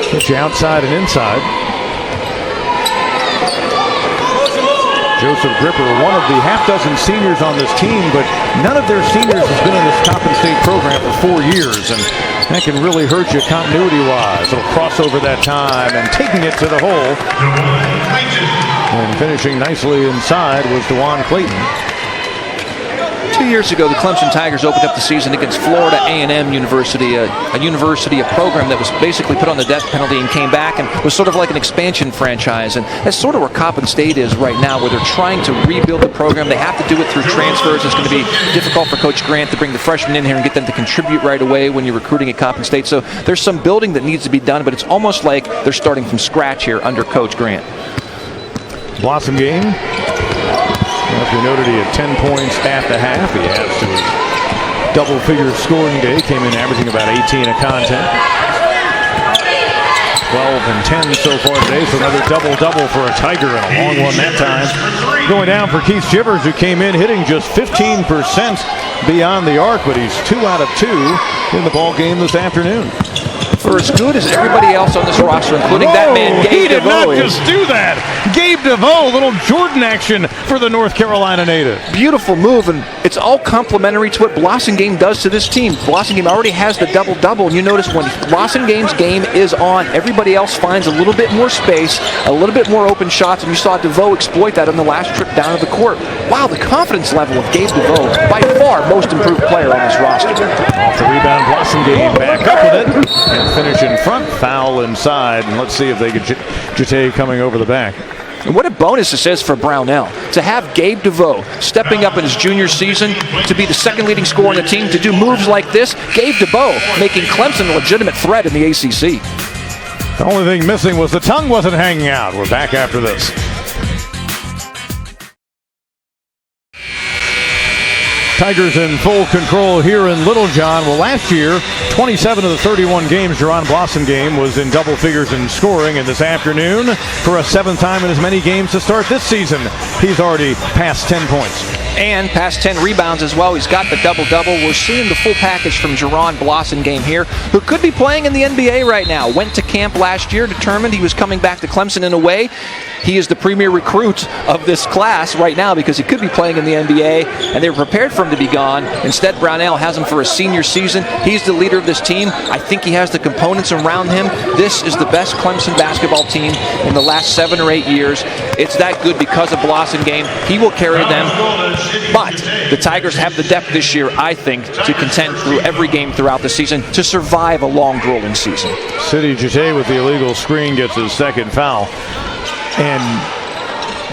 hit you outside and inside. Joseph Gripper, one of the half-dozen seniors on this team, but none of their seniors has been in this Coppin State program for 4 years, and that can really hurt you continuity-wise. It'll cross over that time, and taking it to the hole. And finishing nicely inside was DeJuan Clayton. 2 years ago, the Clemson Tigers opened up the season against Florida A&M University, a program that was basically put on the death penalty and came back and was sort of like an expansion franchise. And that's sort of where Coppin State is right now, where they're trying to rebuild the program. They have to do it through transfers. It's going to be difficult for Coach Grant to bring the freshmen in here and get them to contribute right away when you're recruiting at Coppin State. So there's some building that needs to be done, but it's almost like they're starting from scratch here under Coach Grant. Blossom game. As we noted, he had 10 points at the half. He adds to his double-figure scoring day. Came in averaging about 18 a contest. 12 and 10 so far today, so another double-double for a Tiger, and a long one that time. Going down for Keith Shivers, who came in hitting just 15% beyond the arc, but he's 2 out of 2 in the ball game this afternoon. For as good as everybody else on this roster, including that man, Gabe he did DeVoe. not just do that. Gabe DeVoe, a little Jordan action for the North Carolina native. Beautiful move, and it's all complimentary to what Blossomgame does to this team. Blossomgame already has the double-double, and you notice when Blossomgame's game is on, everybody else finds a little bit more space, a little bit more open shots, and you saw DeVoe exploit that on the last trip down to the court. Wow, the confidence level of Gabe DeVoe, by far most improved player on this roster. Off the rebound, Blossomgame back up with it, and finish in front, foul inside, and let's see if they get Jete coming over the back. And what a bonus this is for Brownell, to have Gabe DeVoe stepping up in his junior season to be the second leading scorer on the team, to do moves like this. Gabe DeVoe making Clemson a legitimate threat in the ACC. The only thing missing was the tongue wasn't hanging out. We're back after this. Tigers in full control here in Littlejohn. Well, last year, 27 of the 31 games, Jerron Blossomgame was in double figures in scoring. And this afternoon, for a 7th time in as many games to start this season, he's already passed 10 points. And past 10 rebounds as well. He's got the double-double. We're seeing the full package from Jerron Blossomgame here, who could be playing in the NBA right now. Went to camp last year, determined he was coming back to Clemson in a way. He is the premier recruit of this class right now because he could be playing in the NBA, and they were prepared for him to be gone. Instead, Brownell has him for a senior season. He's the leader of this team. I think he has the components around him. This is the best Clemson basketball team in the last 7 or 8 years. It's that good because of Blossomgame. He will carry them. But the Tigers have the depth this year, I think, to contend through every game throughout the season to survive a long, grueling season. City Jete with the illegal screen gets his second foul. And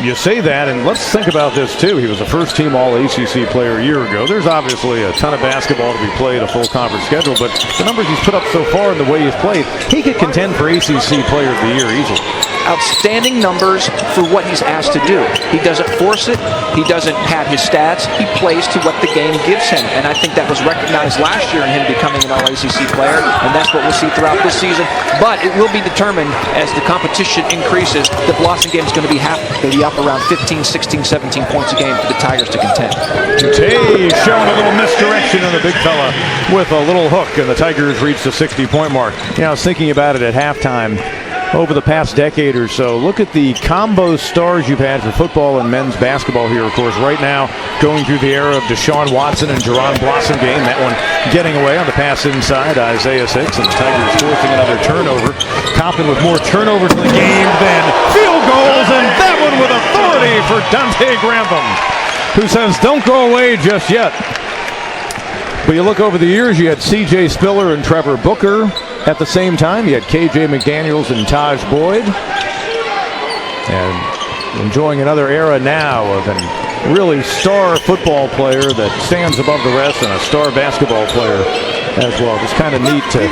you say that, and let's think about this too. He was a first-team All-ACC player a year ago. There's obviously a ton of basketball to be played, a full conference schedule, but the numbers he's put up so far and the way he's played, he could contend for ACC Player of the Year easily. Outstanding numbers for what he's asked to do. He doesn't force it. He doesn't pad his stats. He plays to what the game gives him, and I think that was recognized last year in him becoming an All-ACC player, and that's what we'll see throughout this season. But it will be determined as the competition increases. The Blossom game is going to be up around 15, 16, 17 points a game for the Tigers to contend. Tay showing a little misdirection on the big fella with a little hook, and the Tigers reached the 60-point mark. I was thinking about it at halftime. Over the past decade or so, look at the combo stars you've had for football and men's basketball here, of course. Right now, going through the era of Deshaun Watson and Jerron Blossom game. That one getting away on the pass inside, Isaiah 6, and the Tigers forcing another turnover. Coppin with more turnovers in the game than field goals, and that one with authority for Dante Grantham, who says, don't go away just yet. But you look over the years, you had C.J. Spiller and Trevor Booker. At the same time, you had K.J. McDaniels and Taj Boyd. And enjoying another era now of a really star football player that stands above the rest and a star basketball player as well. Just kind of neat to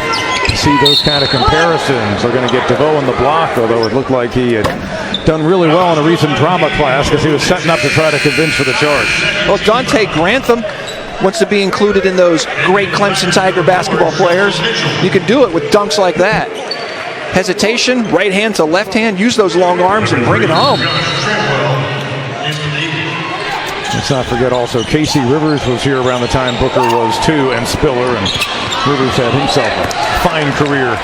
see those kind of comparisons. They're going to get DeVoe on the block, although it looked like he had done really well in a recent drama class because he was setting up to try to convince for the charge. Well, Dante Grantham wants to be included in those great Clemson Tiger basketball players. You can do it with dunks like that. Hesitation, right hand to left hand, use those long arms and bring it home. Let's not forget also Casey Rivers was here around the time Booker was too, and Spiller, and Rivers had himself a fine career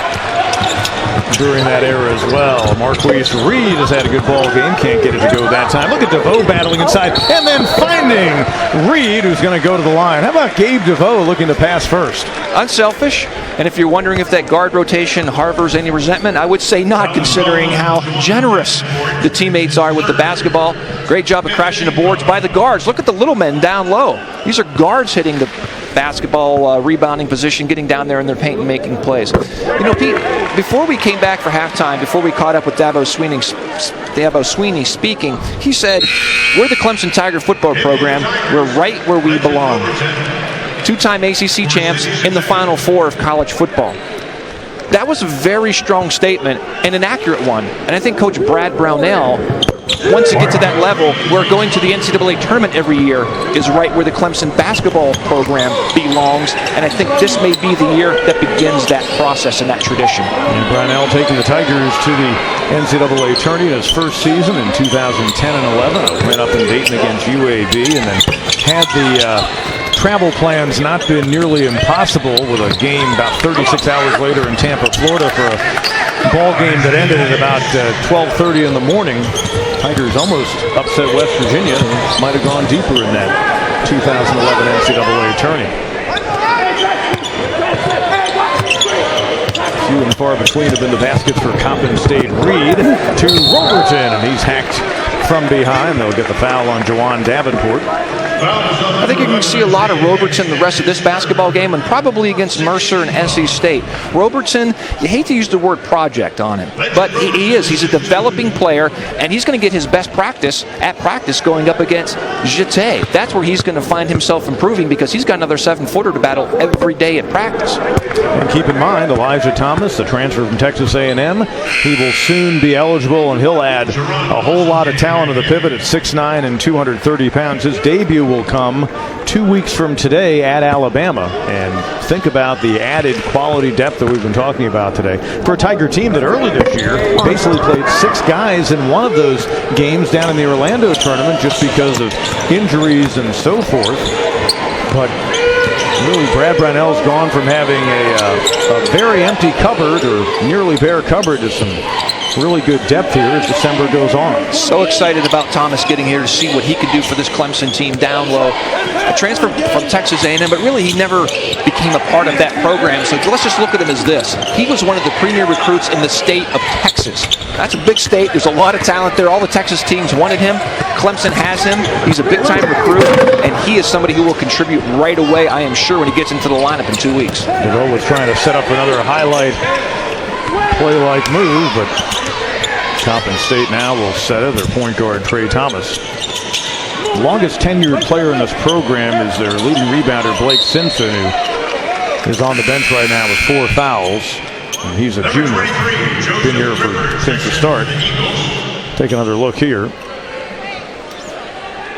during that era as well. Marquise Reed has had a good ball game. Can't get it to go that time. Look at DeVoe battling inside and then finding Reed, who's going to go to the line. How about Gabe DeVoe looking to pass first? Unselfish. And if you're wondering if that guard rotation harbors any resentment, I would say not, considering how generous the teammates are with the basketball. Great job of crashing the boards by the guards. Look at the little men down low. These are guards hitting the basketball rebounding position, getting down there in their paint and making plays. You know, Pete, before we came back for halftime, before we caught up with Dabo Sweeney speaking, he said, we're the Clemson Tiger football program. We're right where we belong. Two-time ACC champs in the Final Four of college football. That was a very strong statement and an accurate one. And I think Coach Brad Brownell, once you get to that level, where going to the NCAA tournament every year is right where the Clemson basketball program belongs. And I think this may be the year that begins that process and that tradition. And Brownell taking the Tigers to the NCAA tourney in his first season in 2010 and 11. Went up in Dayton against UAB, and then had the travel plans not been nearly impossible with a game about 36 hours later in Tampa, Florida for a ball game that ended at about 12:30 in the morning. Tigers almost upset West Virginia and might have gone deeper in that 2011 NCAA tourney. Few and far between have been the baskets for Coppin State. Reed to Robertson, and he's hacked from behind. They'll get the foul on Jawan Davenport. I think you can see a lot of Robertson the rest of this basketball game, and probably against Mercer and NC State. Robertson, you hate to use the word project on him, but he is. He's a developing player, and he's going to get his best practice going up against Jeté. That's where he's going to find himself improving, because he's got another 7-footer to battle every day at practice. And keep in mind, Elijah Thomas, the transfer from Texas A&M, he will soon be eligible, and he'll add a whole lot of talent to the pivot at 6'9" and 230 pounds. His debut will come 2 weeks from today at Alabama. And think about the added quality depth that we've been talking about today. For a Tiger team that early this year basically played 6 guys in one of those games down in the Orlando tournament just because of injuries and so forth. But really, Brad Brownell's gone from having a very empty cupboard, or nearly bare cupboard, to some really good depth here as December goes on. So excited about Thomas getting here to see what he could do for this Clemson team down low. A transfer from Texas A&M, but really he never became a part of that program. So let's just look at him as this. He was one of the premier recruits in the state of Texas. That's a big state. There's a lot of talent there. All the Texas teams wanted him. Clemson has him. He's a big-time recruit, and he is somebody who will contribute right away, I am sure, when he gets into the lineup in 2 weeks. DeVoe was trying to set up another highlight play-like move, but Coppin State now will set it. Their point guard, Trey Thomas. The longest tenured player in this program is their leading rebounder, Blake Simpson, who is on the bench right now with 4 fouls. And he's a junior. Been here since the start. Take another look here.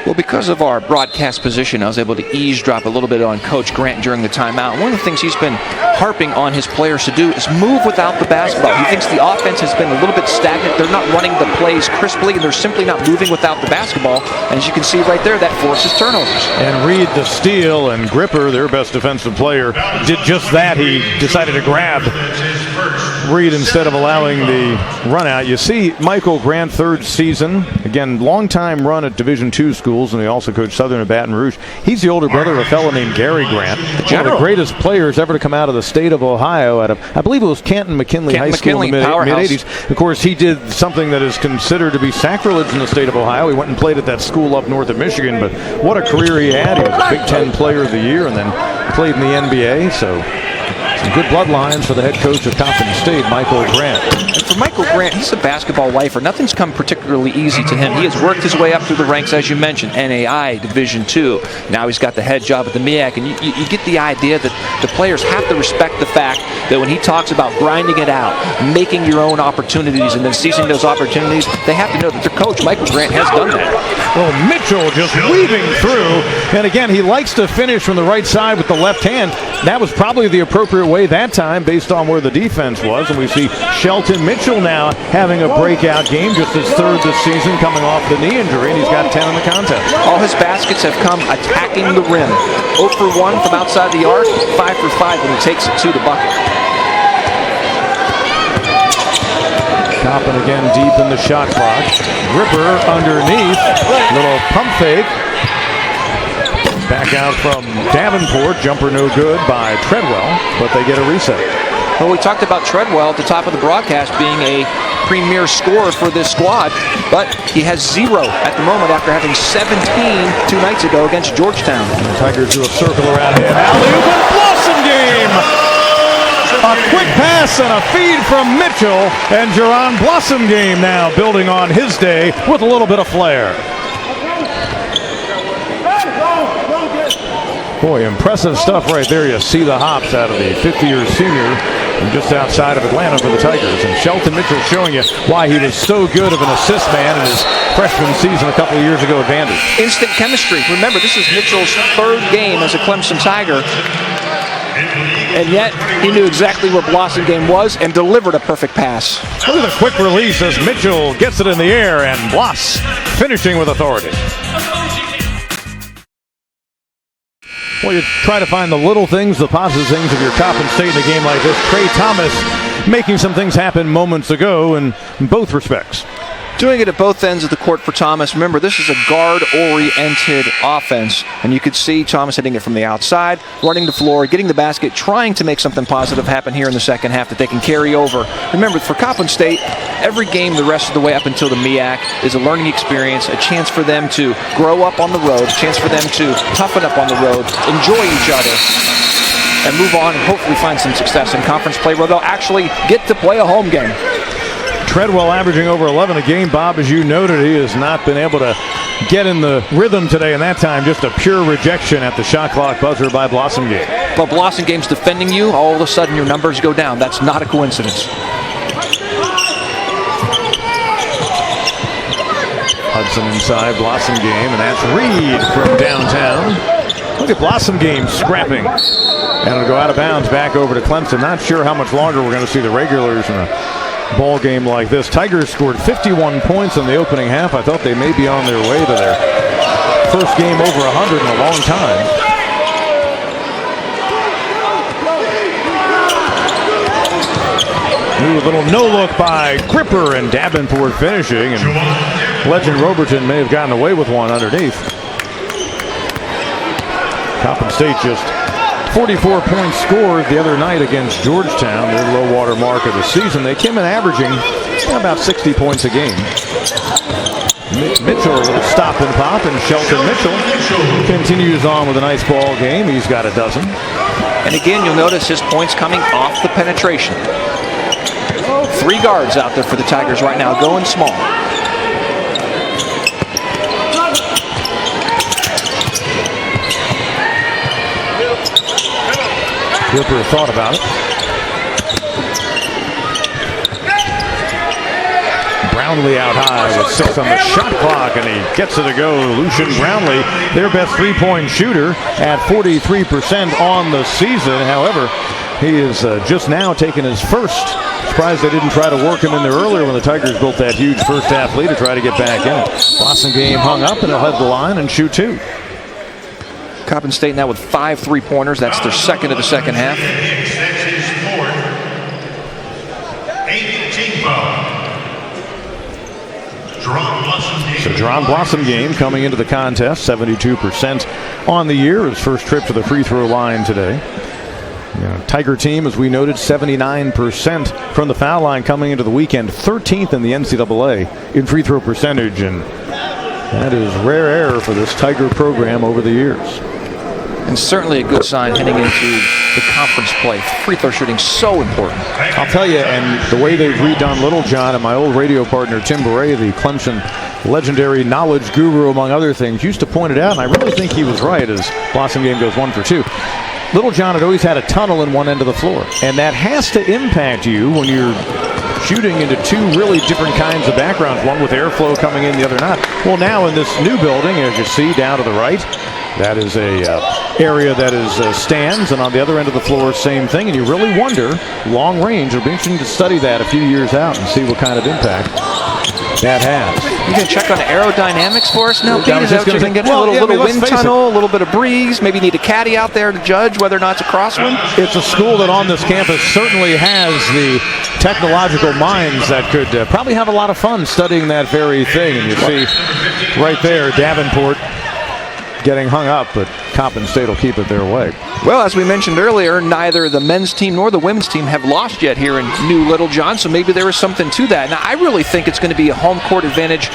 Well, because of our broadcast position, I was able to eavesdrop a little bit on Coach Grant during the timeout. One of the things he's been harping on his players to do is move without the basketball. He thinks the offense has been a little bit stagnant. They're not running the plays crisply, and they're simply not moving without the basketball. And as you can see right there, that forces turnovers. And Reed, the steal, and Gripper, their best defensive player, did just that. He decided to grab Reed instead of allowing the run out. You see Michael Grant, third season. Again, long time run at Division II schools, and he also coached Southern and Baton Rouge. He's the older brother of a fellow named Gary Grant, one of the greatest players ever to come out of the state of Ohio. Out of, I believe it was Canton McKinley High School in the mid-'80s. Of course, he did something that is considered to be sacrilege in the state of Ohio. He went and played at that school up north of Michigan, but what a career he had. He was a Big Ten Player of the Year and then played in the NBA. So some good bloodlines for the head coach of Coppin State, Michael Grant. And for Michael Grant, he's a basketball lifer. Nothing's come particularly easy to him. He has worked his way up through the ranks, as you mentioned, NAI, Division II. Now he's got the head job at the MEAC, and you get the idea that the players have to respect the fact that when he talks about grinding it out, making your own opportunities, and then seizing those opportunities, they have to know that their coach, Michael Grant, has done that. Well, Mitchell just weaving through, and again, he likes to finish from the right side with the left hand. That was probably the appropriate way that time based on where the defense was, and we see Shelton Mitchell now having a breakout game, just his third this season, coming off the knee injury, and he's got 10 in the contest. All his baskets have come attacking the rim. 0 for 1 from outside the arc, 5 for 5 when he takes it to the bucket. Coppin again deep in the shot clock. Gripper underneath, little pump fake. Back out from Davenport, jumper no good by Treadwell, but they get a reset. Well, we talked about Treadwell at the top of the broadcast being a premier scorer for this squad, but he has 0 at the moment after having 17 2 nights ago against Georgetown. The Tigers do a circle around him. Alley-oop and Blossom game! A quick pass and a feed from Mitchell, and Jerron Blossom game now building on his day with a little bit of flair. Boy, impressive stuff right there. You see the hops out of the 50-year senior from just outside of Atlanta for the Tigers. And Shelton Mitchell showing you why he was so good of an assist man in his freshman season a couple of years ago at Vandy. Instant chemistry. Remember, this is Mitchell's third game as a Clemson Tiger. And yet, he knew exactly where Blossom game was and delivered a perfect pass. Look at the quick release as Mitchell gets it in the air, and Bloss finishing with authority. Well, you try to find the little things, the positive things of your Coppin State in a game like this. Trey Thomas making some things happen moments ago in both respects. Doing it at both ends of the court for Thomas. Remember, this is a guard-oriented offense, and you could see Thomas hitting it from the outside, running the floor, getting the basket, trying to make something positive happen here in the second half that they can carry over. Remember, for Coppin State, every game the rest of the way up until the MEAC is a learning experience, a chance for them to grow up on the road, a chance for them to toughen up on the road, enjoy each other, and move on and hopefully find some success in conference play where they'll actually get to play a home game. Treadwell averaging over 11 a game. Bob, as you noted, he has not been able to get in the rhythm today, and that time just a pure rejection at the shot clock buzzer by Blossom Game. But Blossom Game's defending you, all of a sudden your numbers go down. That's not a coincidence. Hudson inside, Blossom Game, and that's Reed from downtown. Look at Blossom Game scrapping. And it'll go out of bounds back over to Clemson. Not sure how much longer we're going to see the regulars in a ball game like this. Tigers scored 51 points in the opening half. I thought they may be on their way to their first game over 100 in a long time. New little no-look by Gripper, and Davenport finishing, and Legend Robertson may have gotten away with one underneath. Coppin State just 44 points scored the other night against Georgetown, their low water mark of the season. They came in averaging about 60 points a game. Mitchell, a little stop and pop, and Shelton Mitchell continues on with a nice ball game. He's got a dozen. And again, you'll notice his points coming off the penetration. 3 guards out there for the Tigers right now, going small. Ripper thought about it. Brownlee out high with 6 on the shot clock, and he gets it to go. Lucian Brownlee, their best three-point shooter at 43% on the season. However, he is just now taking his first. Surprised they didn't try to work him in there earlier when the Tigers built that huge first half lead to try to get back in it. Boston game hung up, and he'll head the line and shoot 2. Coppin State now with 5 3-pointers. That's their second of the second half. That's his 4th. 8th team foul. So Jerron Blossom game coming into the contest, 72% on the year. His first trip to the free throw line today. Tiger team, as we noted, 79% from the foul line coming into the weekend, 13th in the NCAA in free throw percentage, and that is rare air for this Tiger program over the years. And certainly a good sign heading into the conference play. Free throw shooting so important. I'll tell you, and the way they've redone Littlejohn, and my old radio partner Tim Beret, the Clemson legendary knowledge guru among other things, used to point it out, and I really think he was right as Blossom game goes 1 for 2. Littlejohn had always had a tunnel in one end of the floor, and that has to impact you when you're shooting into 2 really different kinds of backgrounds, one with airflow coming in, the other not. Well, now in this new building, as you see down to the right, that is a area that is stands, and on the other end of the floor, same thing. And you really wonder, long range, it'll be interesting to study that a few years out and see what kind of impact that has. You can check on aerodynamics for us now, Pete? I was Is that just what you're gonna going to get? say, A little wind let's face tunnel, a little bit of breeze, maybe need a caddy out there to judge whether or not it's a crosswind? It's a school that on this campus certainly has the technological minds that could probably have a lot of fun studying that very thing. And you see right there, Davenport getting hung up, but Coppin State will keep it their way. Well, as we mentioned earlier, neither the men's team nor the women's team have lost yet here in New Littlejohn, so maybe there is something to that. Now, I really think it's going to be a home court advantage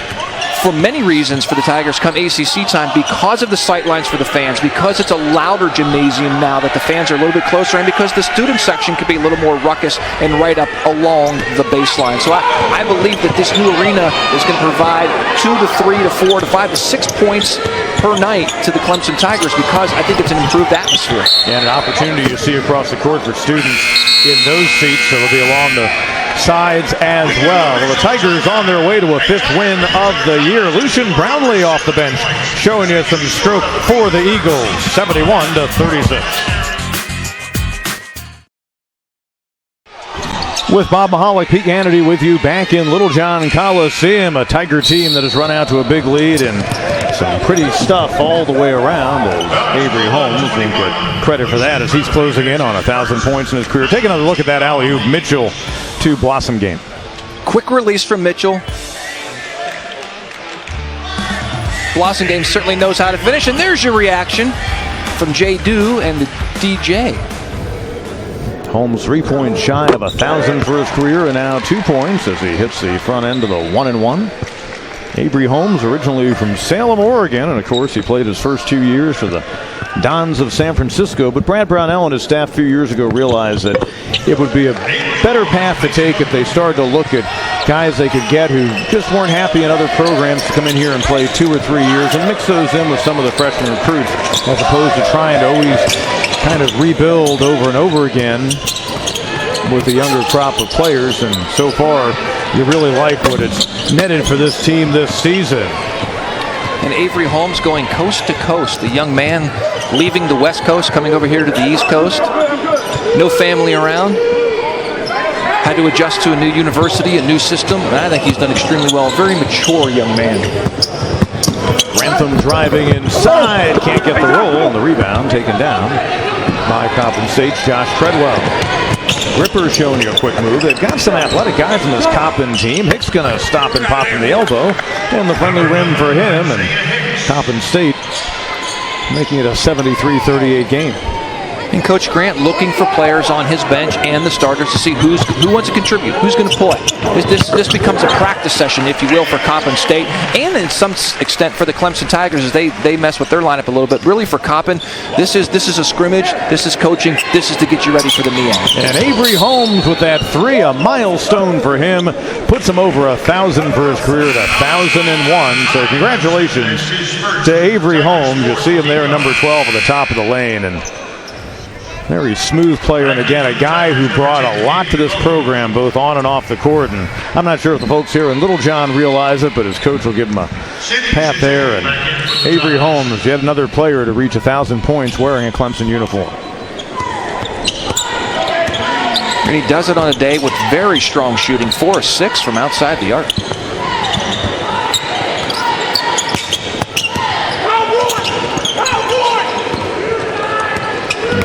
for many reasons for the Tigers come ACC time, because of the sightlines for the fans, because it's a louder gymnasium now that the fans are a little bit closer, and because the student section could be a little more ruckus and right up along the baseline. So I believe that this new arena is going to provide 2 to 3 to 4 to 5 to 6 points per night to the Clemson Tigers, because I think it's an improved atmosphere. And an opportunity you see across the court for students in those seats, so they'll be along the sides as well. Well, the Tigers on their way to a 5th win of the year. Lucian Brownlee off the bench, showing you some stroke for the Eagles, 71 to 36. With Bob Mahalik, Pete Hannity with you back in Littlejohn Coliseum, a Tiger team that has run out to a big lead and some pretty stuff all the way around. Avery Holmes will get credit for that as he's closing in on 1,000 points in his career. Take another look at that alley-oop Mitchell to Blossom game. Quick release from Mitchell. Blossom game certainly knows how to finish, and there's your reaction from Jay Dew and the DJ. Holmes 3 points shy of 1,000 for his career, and now 2 points as he hits the front end of the 1-and-1. Avery Holmes, originally from Salem, Oregon, and of course he played his first 2 years for the Dons of San Francisco. But Brad Brownell and his staff a few years ago realized that it would be a better path to take if they started to look at guys they could get who just weren't happy in other programs to come in here and play 2 or 3 years and mix those in with some of the freshman recruits, as opposed to trying to always kind of rebuild over and over again with the younger crop of players. And so far, you really like what it's netted for this team this season. And Avery Holmes going coast to coast. The young man leaving the West Coast, coming over here to the East Coast. No family around. Had to adjust to a new university, a new system. And I think he's done extremely well. Very mature young man. Grantham driving inside. Can't get the roll, and the rebound taken down by Coppin State's Josh Treadwell. Ripper showing you a quick move. They've got some athletic guys in this Coppin team. Hicks going to stop and pop from the elbow. And the friendly rim for him. And Coppin State making it a 73-38 game. And Coach Grant looking for players on his bench and the starters to see who wants to contribute, who's going to play. This becomes a practice session, if you will, for Coppin State, and in some extent for the Clemson Tigers as they mess with their lineup a little bit. Really for Coppin, this is a scrimmage, this is coaching, this is to get you ready for the MEAC. And Avery Holmes with that 3, a milestone for him, puts him over 1,000 for his career at 1,001. So congratulations to Avery Holmes. You'll see him there at number 12 at the top of the lane, and very smooth player, and again, a guy who brought a lot to this program, both on and off the court. And I'm not sure if the folks here in Littlejohn realize it, but his coach will give him a pat there. And Avery Holmes, yet another player to reach 1,000 points wearing a Clemson uniform. And he does it on a day with very strong shooting, 4 of 6 from outside the arc.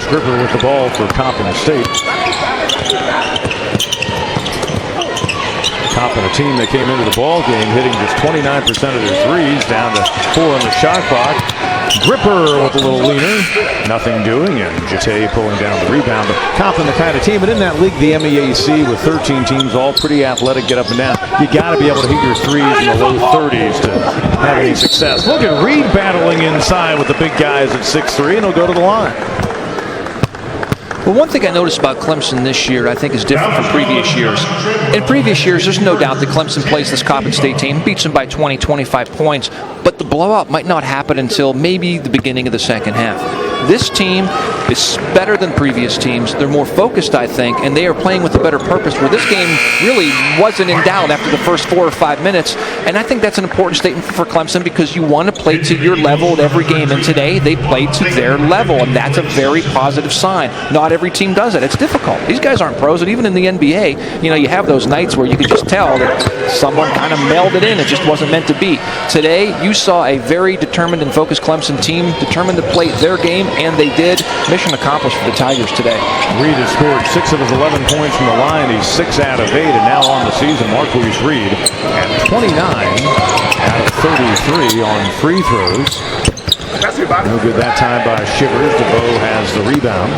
Gripper with the ball for Coppin State. Coppin, a team that came into the ball game hitting just 29% of their threes, down to 4 on the shot clock. Gripper with a little leaner, nothing doing, and Jete pulling down the rebound. But Coppin, the kind of team, and in that league, the MEAC, with 13 teams, all pretty athletic, get up and down. You got to be able to hit your threes in the low 30s to have any success. Look at Reed battling inside with the big guys at 6'3", and he'll go to the line. Well, one thing I noticed about Clemson this year I think is different from previous years. In previous years, there's no doubt that Clemson plays this Coppin State team, beats them by 20, 25 points, but the blowout might not happen until maybe the beginning of the second half. This team is better than previous teams. They're more focused, I think, and they are playing with a better purpose, where this game really wasn't in doubt after the first 4 or 5 minutes. And I think that's an important statement for Clemson, because you want to play to your level at every game. And today, they played to their level, and that's a very positive sign. Not every team does it. It's difficult. These guys aren't pros, and even in the NBA, you have those nights where you can just tell that someone kind of mailed it in. It just wasn't meant to be. Today, you saw a very determined and focused Clemson team, determined to play their game, and they did. Mission accomplished for the Tigers today. Reed has scored 6 of his 11 points from the line. He's 6 out of 8, and now on the season, Marquise Reed at 29 out of 33 on free throws. No good that time by Shivers. DeVoe has the rebound.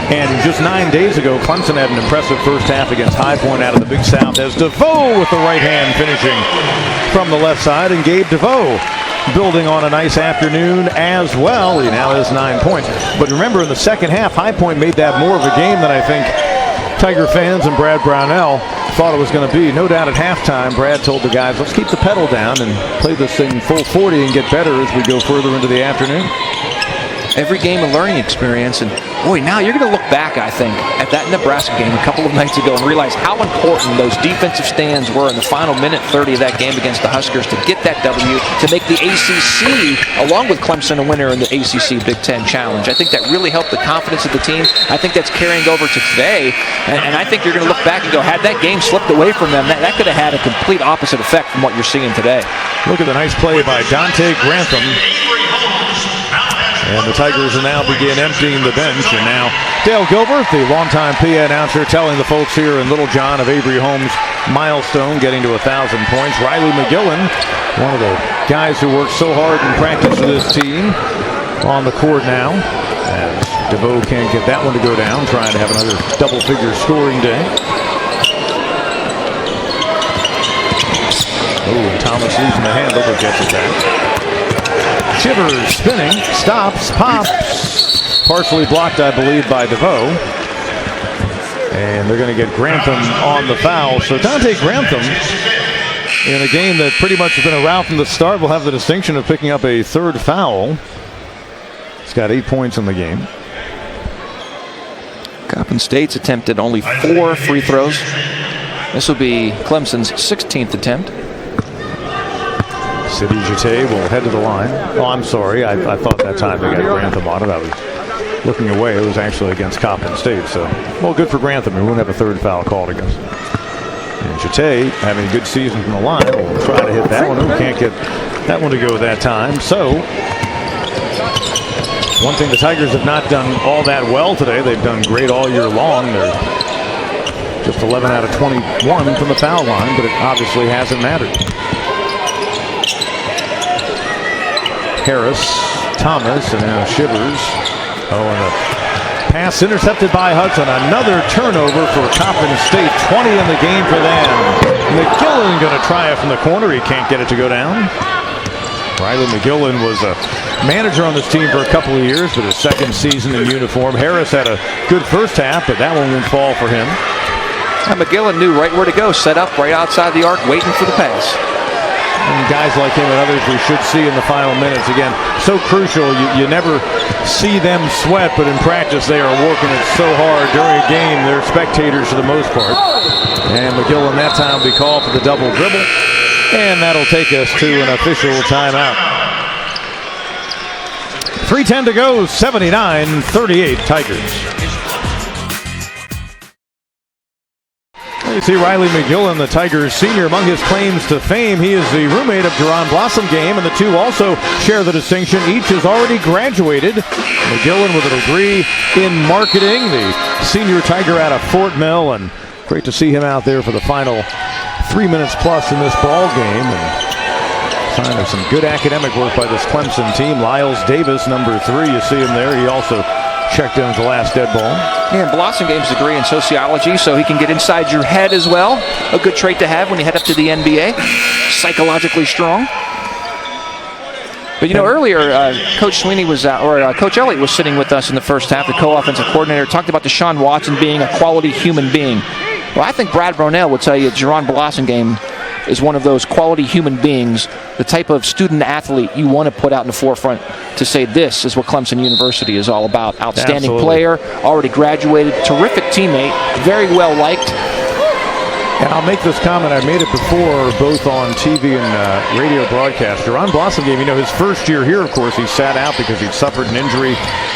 And just 9 days ago, Clemson had an impressive first half against High Point out of the Big South, as DeVoe with the right hand finishing from the left side, and Gabe DeVoe building on a nice afternoon as well. He now has 9 points. But remember, in the second half, High Point made that more of a game than I think Tiger fans and Brad Brownell thought it was going to be. No doubt at halftime, Brad told the guys, let's keep the pedal down and play this thing full 40 and get better as we go further into the afternoon. Every game a learning experience, and boy, now you're going to look back, I think, at that Nebraska game a couple of nights ago and realize how important those defensive stands were in the final minute 30 of that game against the Huskers to get that W, to make the ACC, along with Clemson, a winner in the ACC Big Ten Challenge. I think that really helped the confidence of the team. I think that's carrying over to today, and I think you're going to look back and go, had that game slipped away from them, that could have had a complete opposite effect from what you're seeing today. Look at the nice play by Dante Grantham. And the Tigers will now begin emptying the bench. And now Dale Gilbert, the longtime PA announcer, telling the folks here in Littlejohn of Avery Holmes' milestone, getting to 1,000 points. Riley McGillen, one of the guys who worked so hard in practice for this team, on the court now, as DeVoe can't get that one to go down, trying to have another double-figure scoring day. Oh, and Thomas losing the handle, but gets it back. Shivers spinning, stops, pops. Partially blocked, I believe, by DeVoe. And they're going to get Grantham on the foul. So Dante Grantham, in a game that pretty much has been a rout from the start, will have the distinction of picking up a third foul. He's got 8 points in the game. Coppin State's attempted only 4 free throws. This will be Clemson's 16th attempt. City Jete will head to the line. Oh, I'm sorry. I thought that time they got Grantham on it. I was looking away. It was actually against Coppin State. So, well, good for Grantham. He won't have a third foul called against him. And Jete, having a good season from the line, will try to hit that one. Oh, can't get that one to go that time. So, one thing the Tigers have not done all that well today. They've done great all year long. They're just 11 out of 21 from the foul line, but it obviously hasn't mattered. Harris, Thomas, and now Shivers. Oh, and a pass intercepted by Hudson. Another turnover for Coppin State. 20 in the game for them. McGillen going to try it from the corner. He can't get it to go down. Riley McGillen was a manager on this team for a couple of years, but his second season in uniform. Harris had a good first half, but that one won't fall for him. And McGillen knew right where to go, set up right outside the arc, waiting for the pass. And guys like him and others we should see in the final minutes. Again, so crucial. You never see them sweat, but in practice they are working it so hard. During a game, they're spectators for the most part. And McGillen that time will be called for the double dribble. And that'll take us to an official timeout. 3:10 to go, 79-38 Tigers. You see Riley McGillen, the Tigers senior. Among his claims to fame, he is the roommate of Jerron Blossom Game, and the two also share the distinction. Each has already graduated. McGillen with a degree in marketing, the senior Tiger out of Fort Mill, and great to see him out there for the final 3 minutes plus in this ball game. And sign of some good academic work by this Clemson team. Lyles Davis, number 3, you see him there. He also checked in as the last dead ball. Yeah, and Blossom Game's degree in sociology, so he can get inside your head as well. A good trait to have when you head up to the NBA. Psychologically strong. But earlier, Coach Sweeney was, Coach Elliott was sitting with us in the first half. The co-offensive coordinator talked about Deshaun Watson being a quality human being. Well, I think Brad Brownell will tell you Jerron Blossom Game is one of those quality human beings, the type of student athlete you want to put out in the forefront to say this is what Clemson University is all about. Outstanding player, already graduated, terrific teammate, very well liked. And I'll make this comment, I made it before, both on TV and radio broadcast. Jerron Blossom Game, his first year here, of course, he sat out because he'd suffered an injury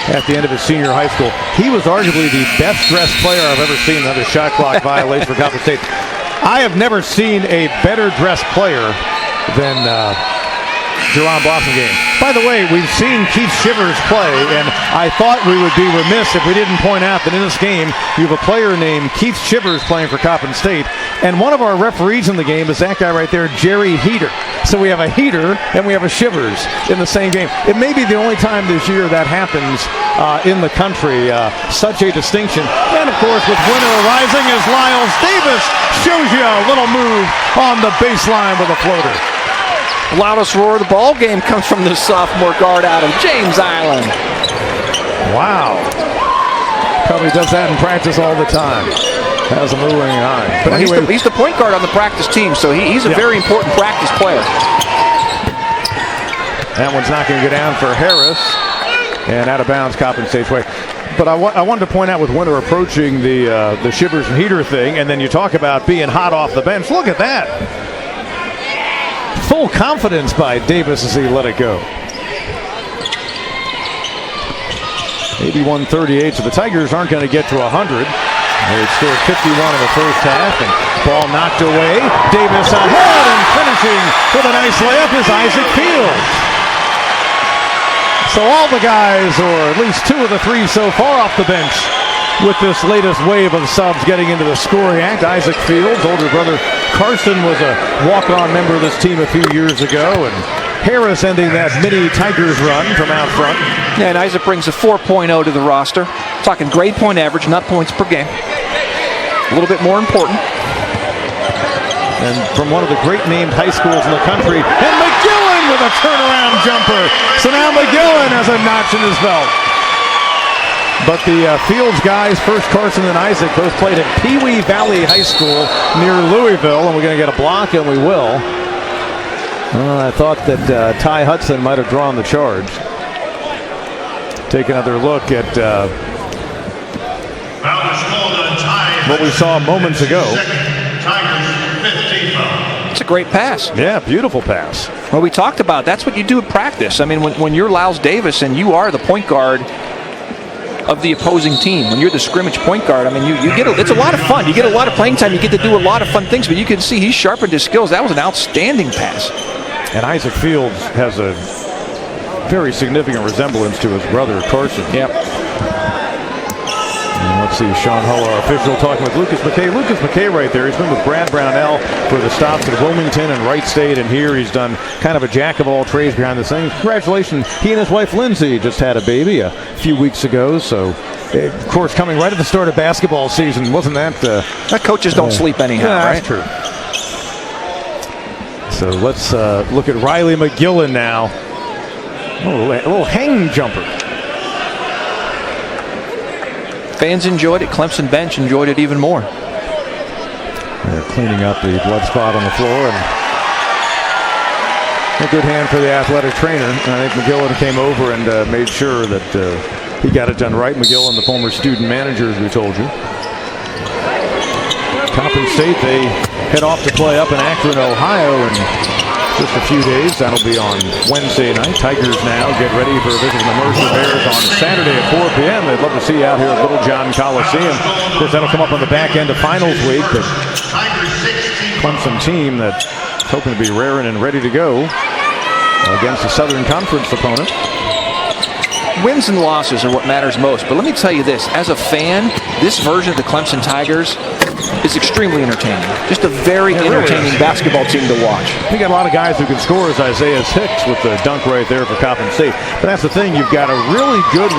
at the end of his senior high school. He was arguably the best-dressed player I've ever seen. Another shot clock violation for Coppin State. I have never seen a better-dressed player than Jerron Blossom Game. By the way, we've seen Keith Shivers play, and I thought we would be remiss if we didn't point out that in this game, you have a player named Keith Shivers playing for Coppin State, and one of our referees in the game is that guy right there, Jerry Heater. So we have a Heater and we have a Shivers in the same game. It may be the only time this year that happens in the country. Such a distinction. And of course, with winner arising as Lyles Davis shows you a little move on the baseline with a floater. Loudest roar of the ball game comes from the sophomore guard out of James Island. Wow. Probably does that in practice all the time. Has a moving eye. But anyway, he's the point guard on the practice team, so he's a very important practice player. That one's not going to go down for Harris. And out of bounds, Coppin State's way. But I wanted to point out with Winter approaching the Shivers and Heater thing, and then you talk about being hot off the bench. Look at that. Full confidence by Davis as he let it go. 81-38, so the Tigers aren't going to get to 100. They scored 51 in the first half, and ball knocked away. Davis ahead, and finishing with a nice layup is Isaac Fields. So all the guys, or at least 2 of the 3 so far off the bench, with this latest wave of subs getting into the scoring act. Isaac Fields, older brother Carson, was a walk-on member of this team a few years ago, and Harris ending that mini Tigers run from out front. Yeah, and Isaac brings a 4.0 to the roster. Talking grade point average, not points per game. A little bit more important. And from one of the great named high schools in the country, and McGillen with a turnaround jumper. So now McGillen has a notch in his belt. But the Fields guys, first Carson and Isaac, both played at Pee Wee Valley High School near Louisville, and we're going to get a block, and we will. I thought that Ty Hudson might have drawn the charge. Take another look at what we saw moments ago. It's a great pass. Yeah, beautiful pass. Well, we talked about that's what you do at practice. I mean, when you're Lyles Davis and you are the point guard of the opposing team, when you're the scrimmage point guard, I mean, you get it's a lot of fun. You get a lot of playing time. You get to do a lot of fun things, but you can see he sharpened his skills. That was an outstanding pass. And Isaac Fields has a very significant resemblance to his brother Carson. Yep. And let's see, Sean Hull, our official, talking with Lucas McKay. Lucas McKay right there. He's been with Brad Brownell for the stops at Wilmington and Wright State, and here he's done kind of a jack of all trades behind the scenes. Congratulations. He and his wife Lindsay just had a baby a few weeks ago, so Of course, coming right at the start of basketball season, wasn't that? That coaches don't sleep anyhow, right? That's true. So let's look at Riley McGillen now. A little hang jumper. Fans enjoyed it. Clemson bench enjoyed it even more. They're cleaning up the blood spot on the floor, and a good hand for the athletic trainer. And I think McGillen came over and made sure that he got it done right. McGillen, the former student manager, as we told you. Coppin State, they head off to play up in Akron, Ohio, in just a few days. That'll be on Wednesday night. Tigers now get ready for a visit from the Mercer Bears on Saturday at 4 p.m. They'd love to see you out here at Littlejohn Coliseum. Of course, that'll come up on the back end of finals week. The Clemson team that's hoping to be raring and ready to go against the Southern Conference opponent. Wins and losses are what matters most. But let me tell you this. As a fan, this version of the Clemson Tigers is extremely entertaining. Just a very entertaining basketball team to watch. You got a lot of guys who can score, as Isaiah Hicks with the dunk right there for Coppin State. But that's the thing. You've got a really good,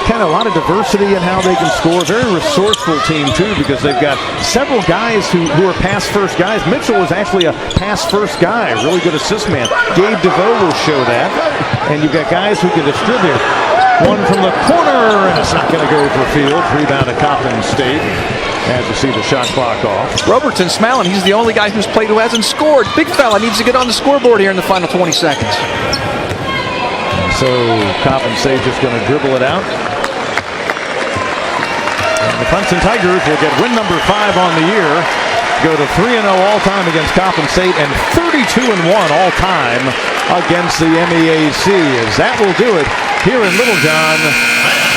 kind of a lot of diversity in how they can score. Very resourceful team, too, because they've got several guys who are pass-first guys. Mitchell was actually a pass-first guy, really good assist man. Gabe DeVoe will show that. And you've got guys who can distribute. One from the corner, and it's not going to go for field. Rebound to Coppin State as you see the shot clock off. Robertson's smiling. He's the only guy who's played who hasn't scored. Big fella needs to get on the scoreboard here in the final 20 seconds. And so Coppin State just going to dribble it out. And the Clemson Tigers will get win number 5 on the year. Go to 3-0 all-time against Coppin State and 32-1 all-time against the MEAC. As that will do it here in Littlejohn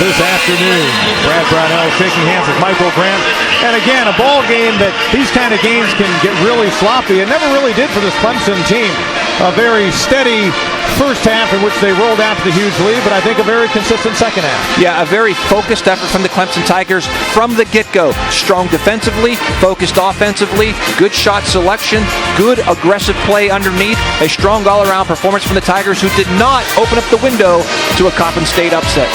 this afternoon. Brad Brownell shaking hands with Michael Grant. And again, a ball game that these kind of games can get really sloppy. It never really did for this Clemson team. A very steady first half in which they rolled out to the huge lead, but I think a very consistent second half. Yeah, a very focused effort from the Clemson Tigers from the get-go. Strong defensively, focused offensively, good shot selection, good aggressive play underneath, a strong all-around performance from the Tigers, who did not open up the window to a Coppin State upset.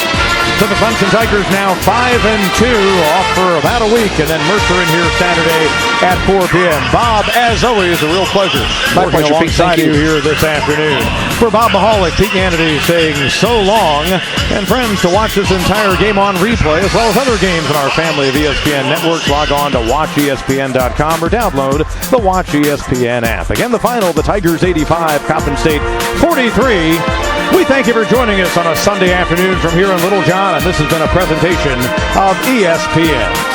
So the Clemson Tigers now 5-2, off for about a week, and then Mercer in here Saturday at 4 p.m. Bob, as always, a real pleasure working alongside you here this afternoon. For Bob Mahalik, Pete Hannity saying so long, and friends, to watch this entire game on replay, as well as other games in our family of ESPN networks, log on to watchespn.com or download the Watch ESPN app. Again, the final, the Tigers 85, Coppin State 43. We thank you for joining us on a Sunday afternoon from here in Littlejohn, and this has been a presentation of ESPN.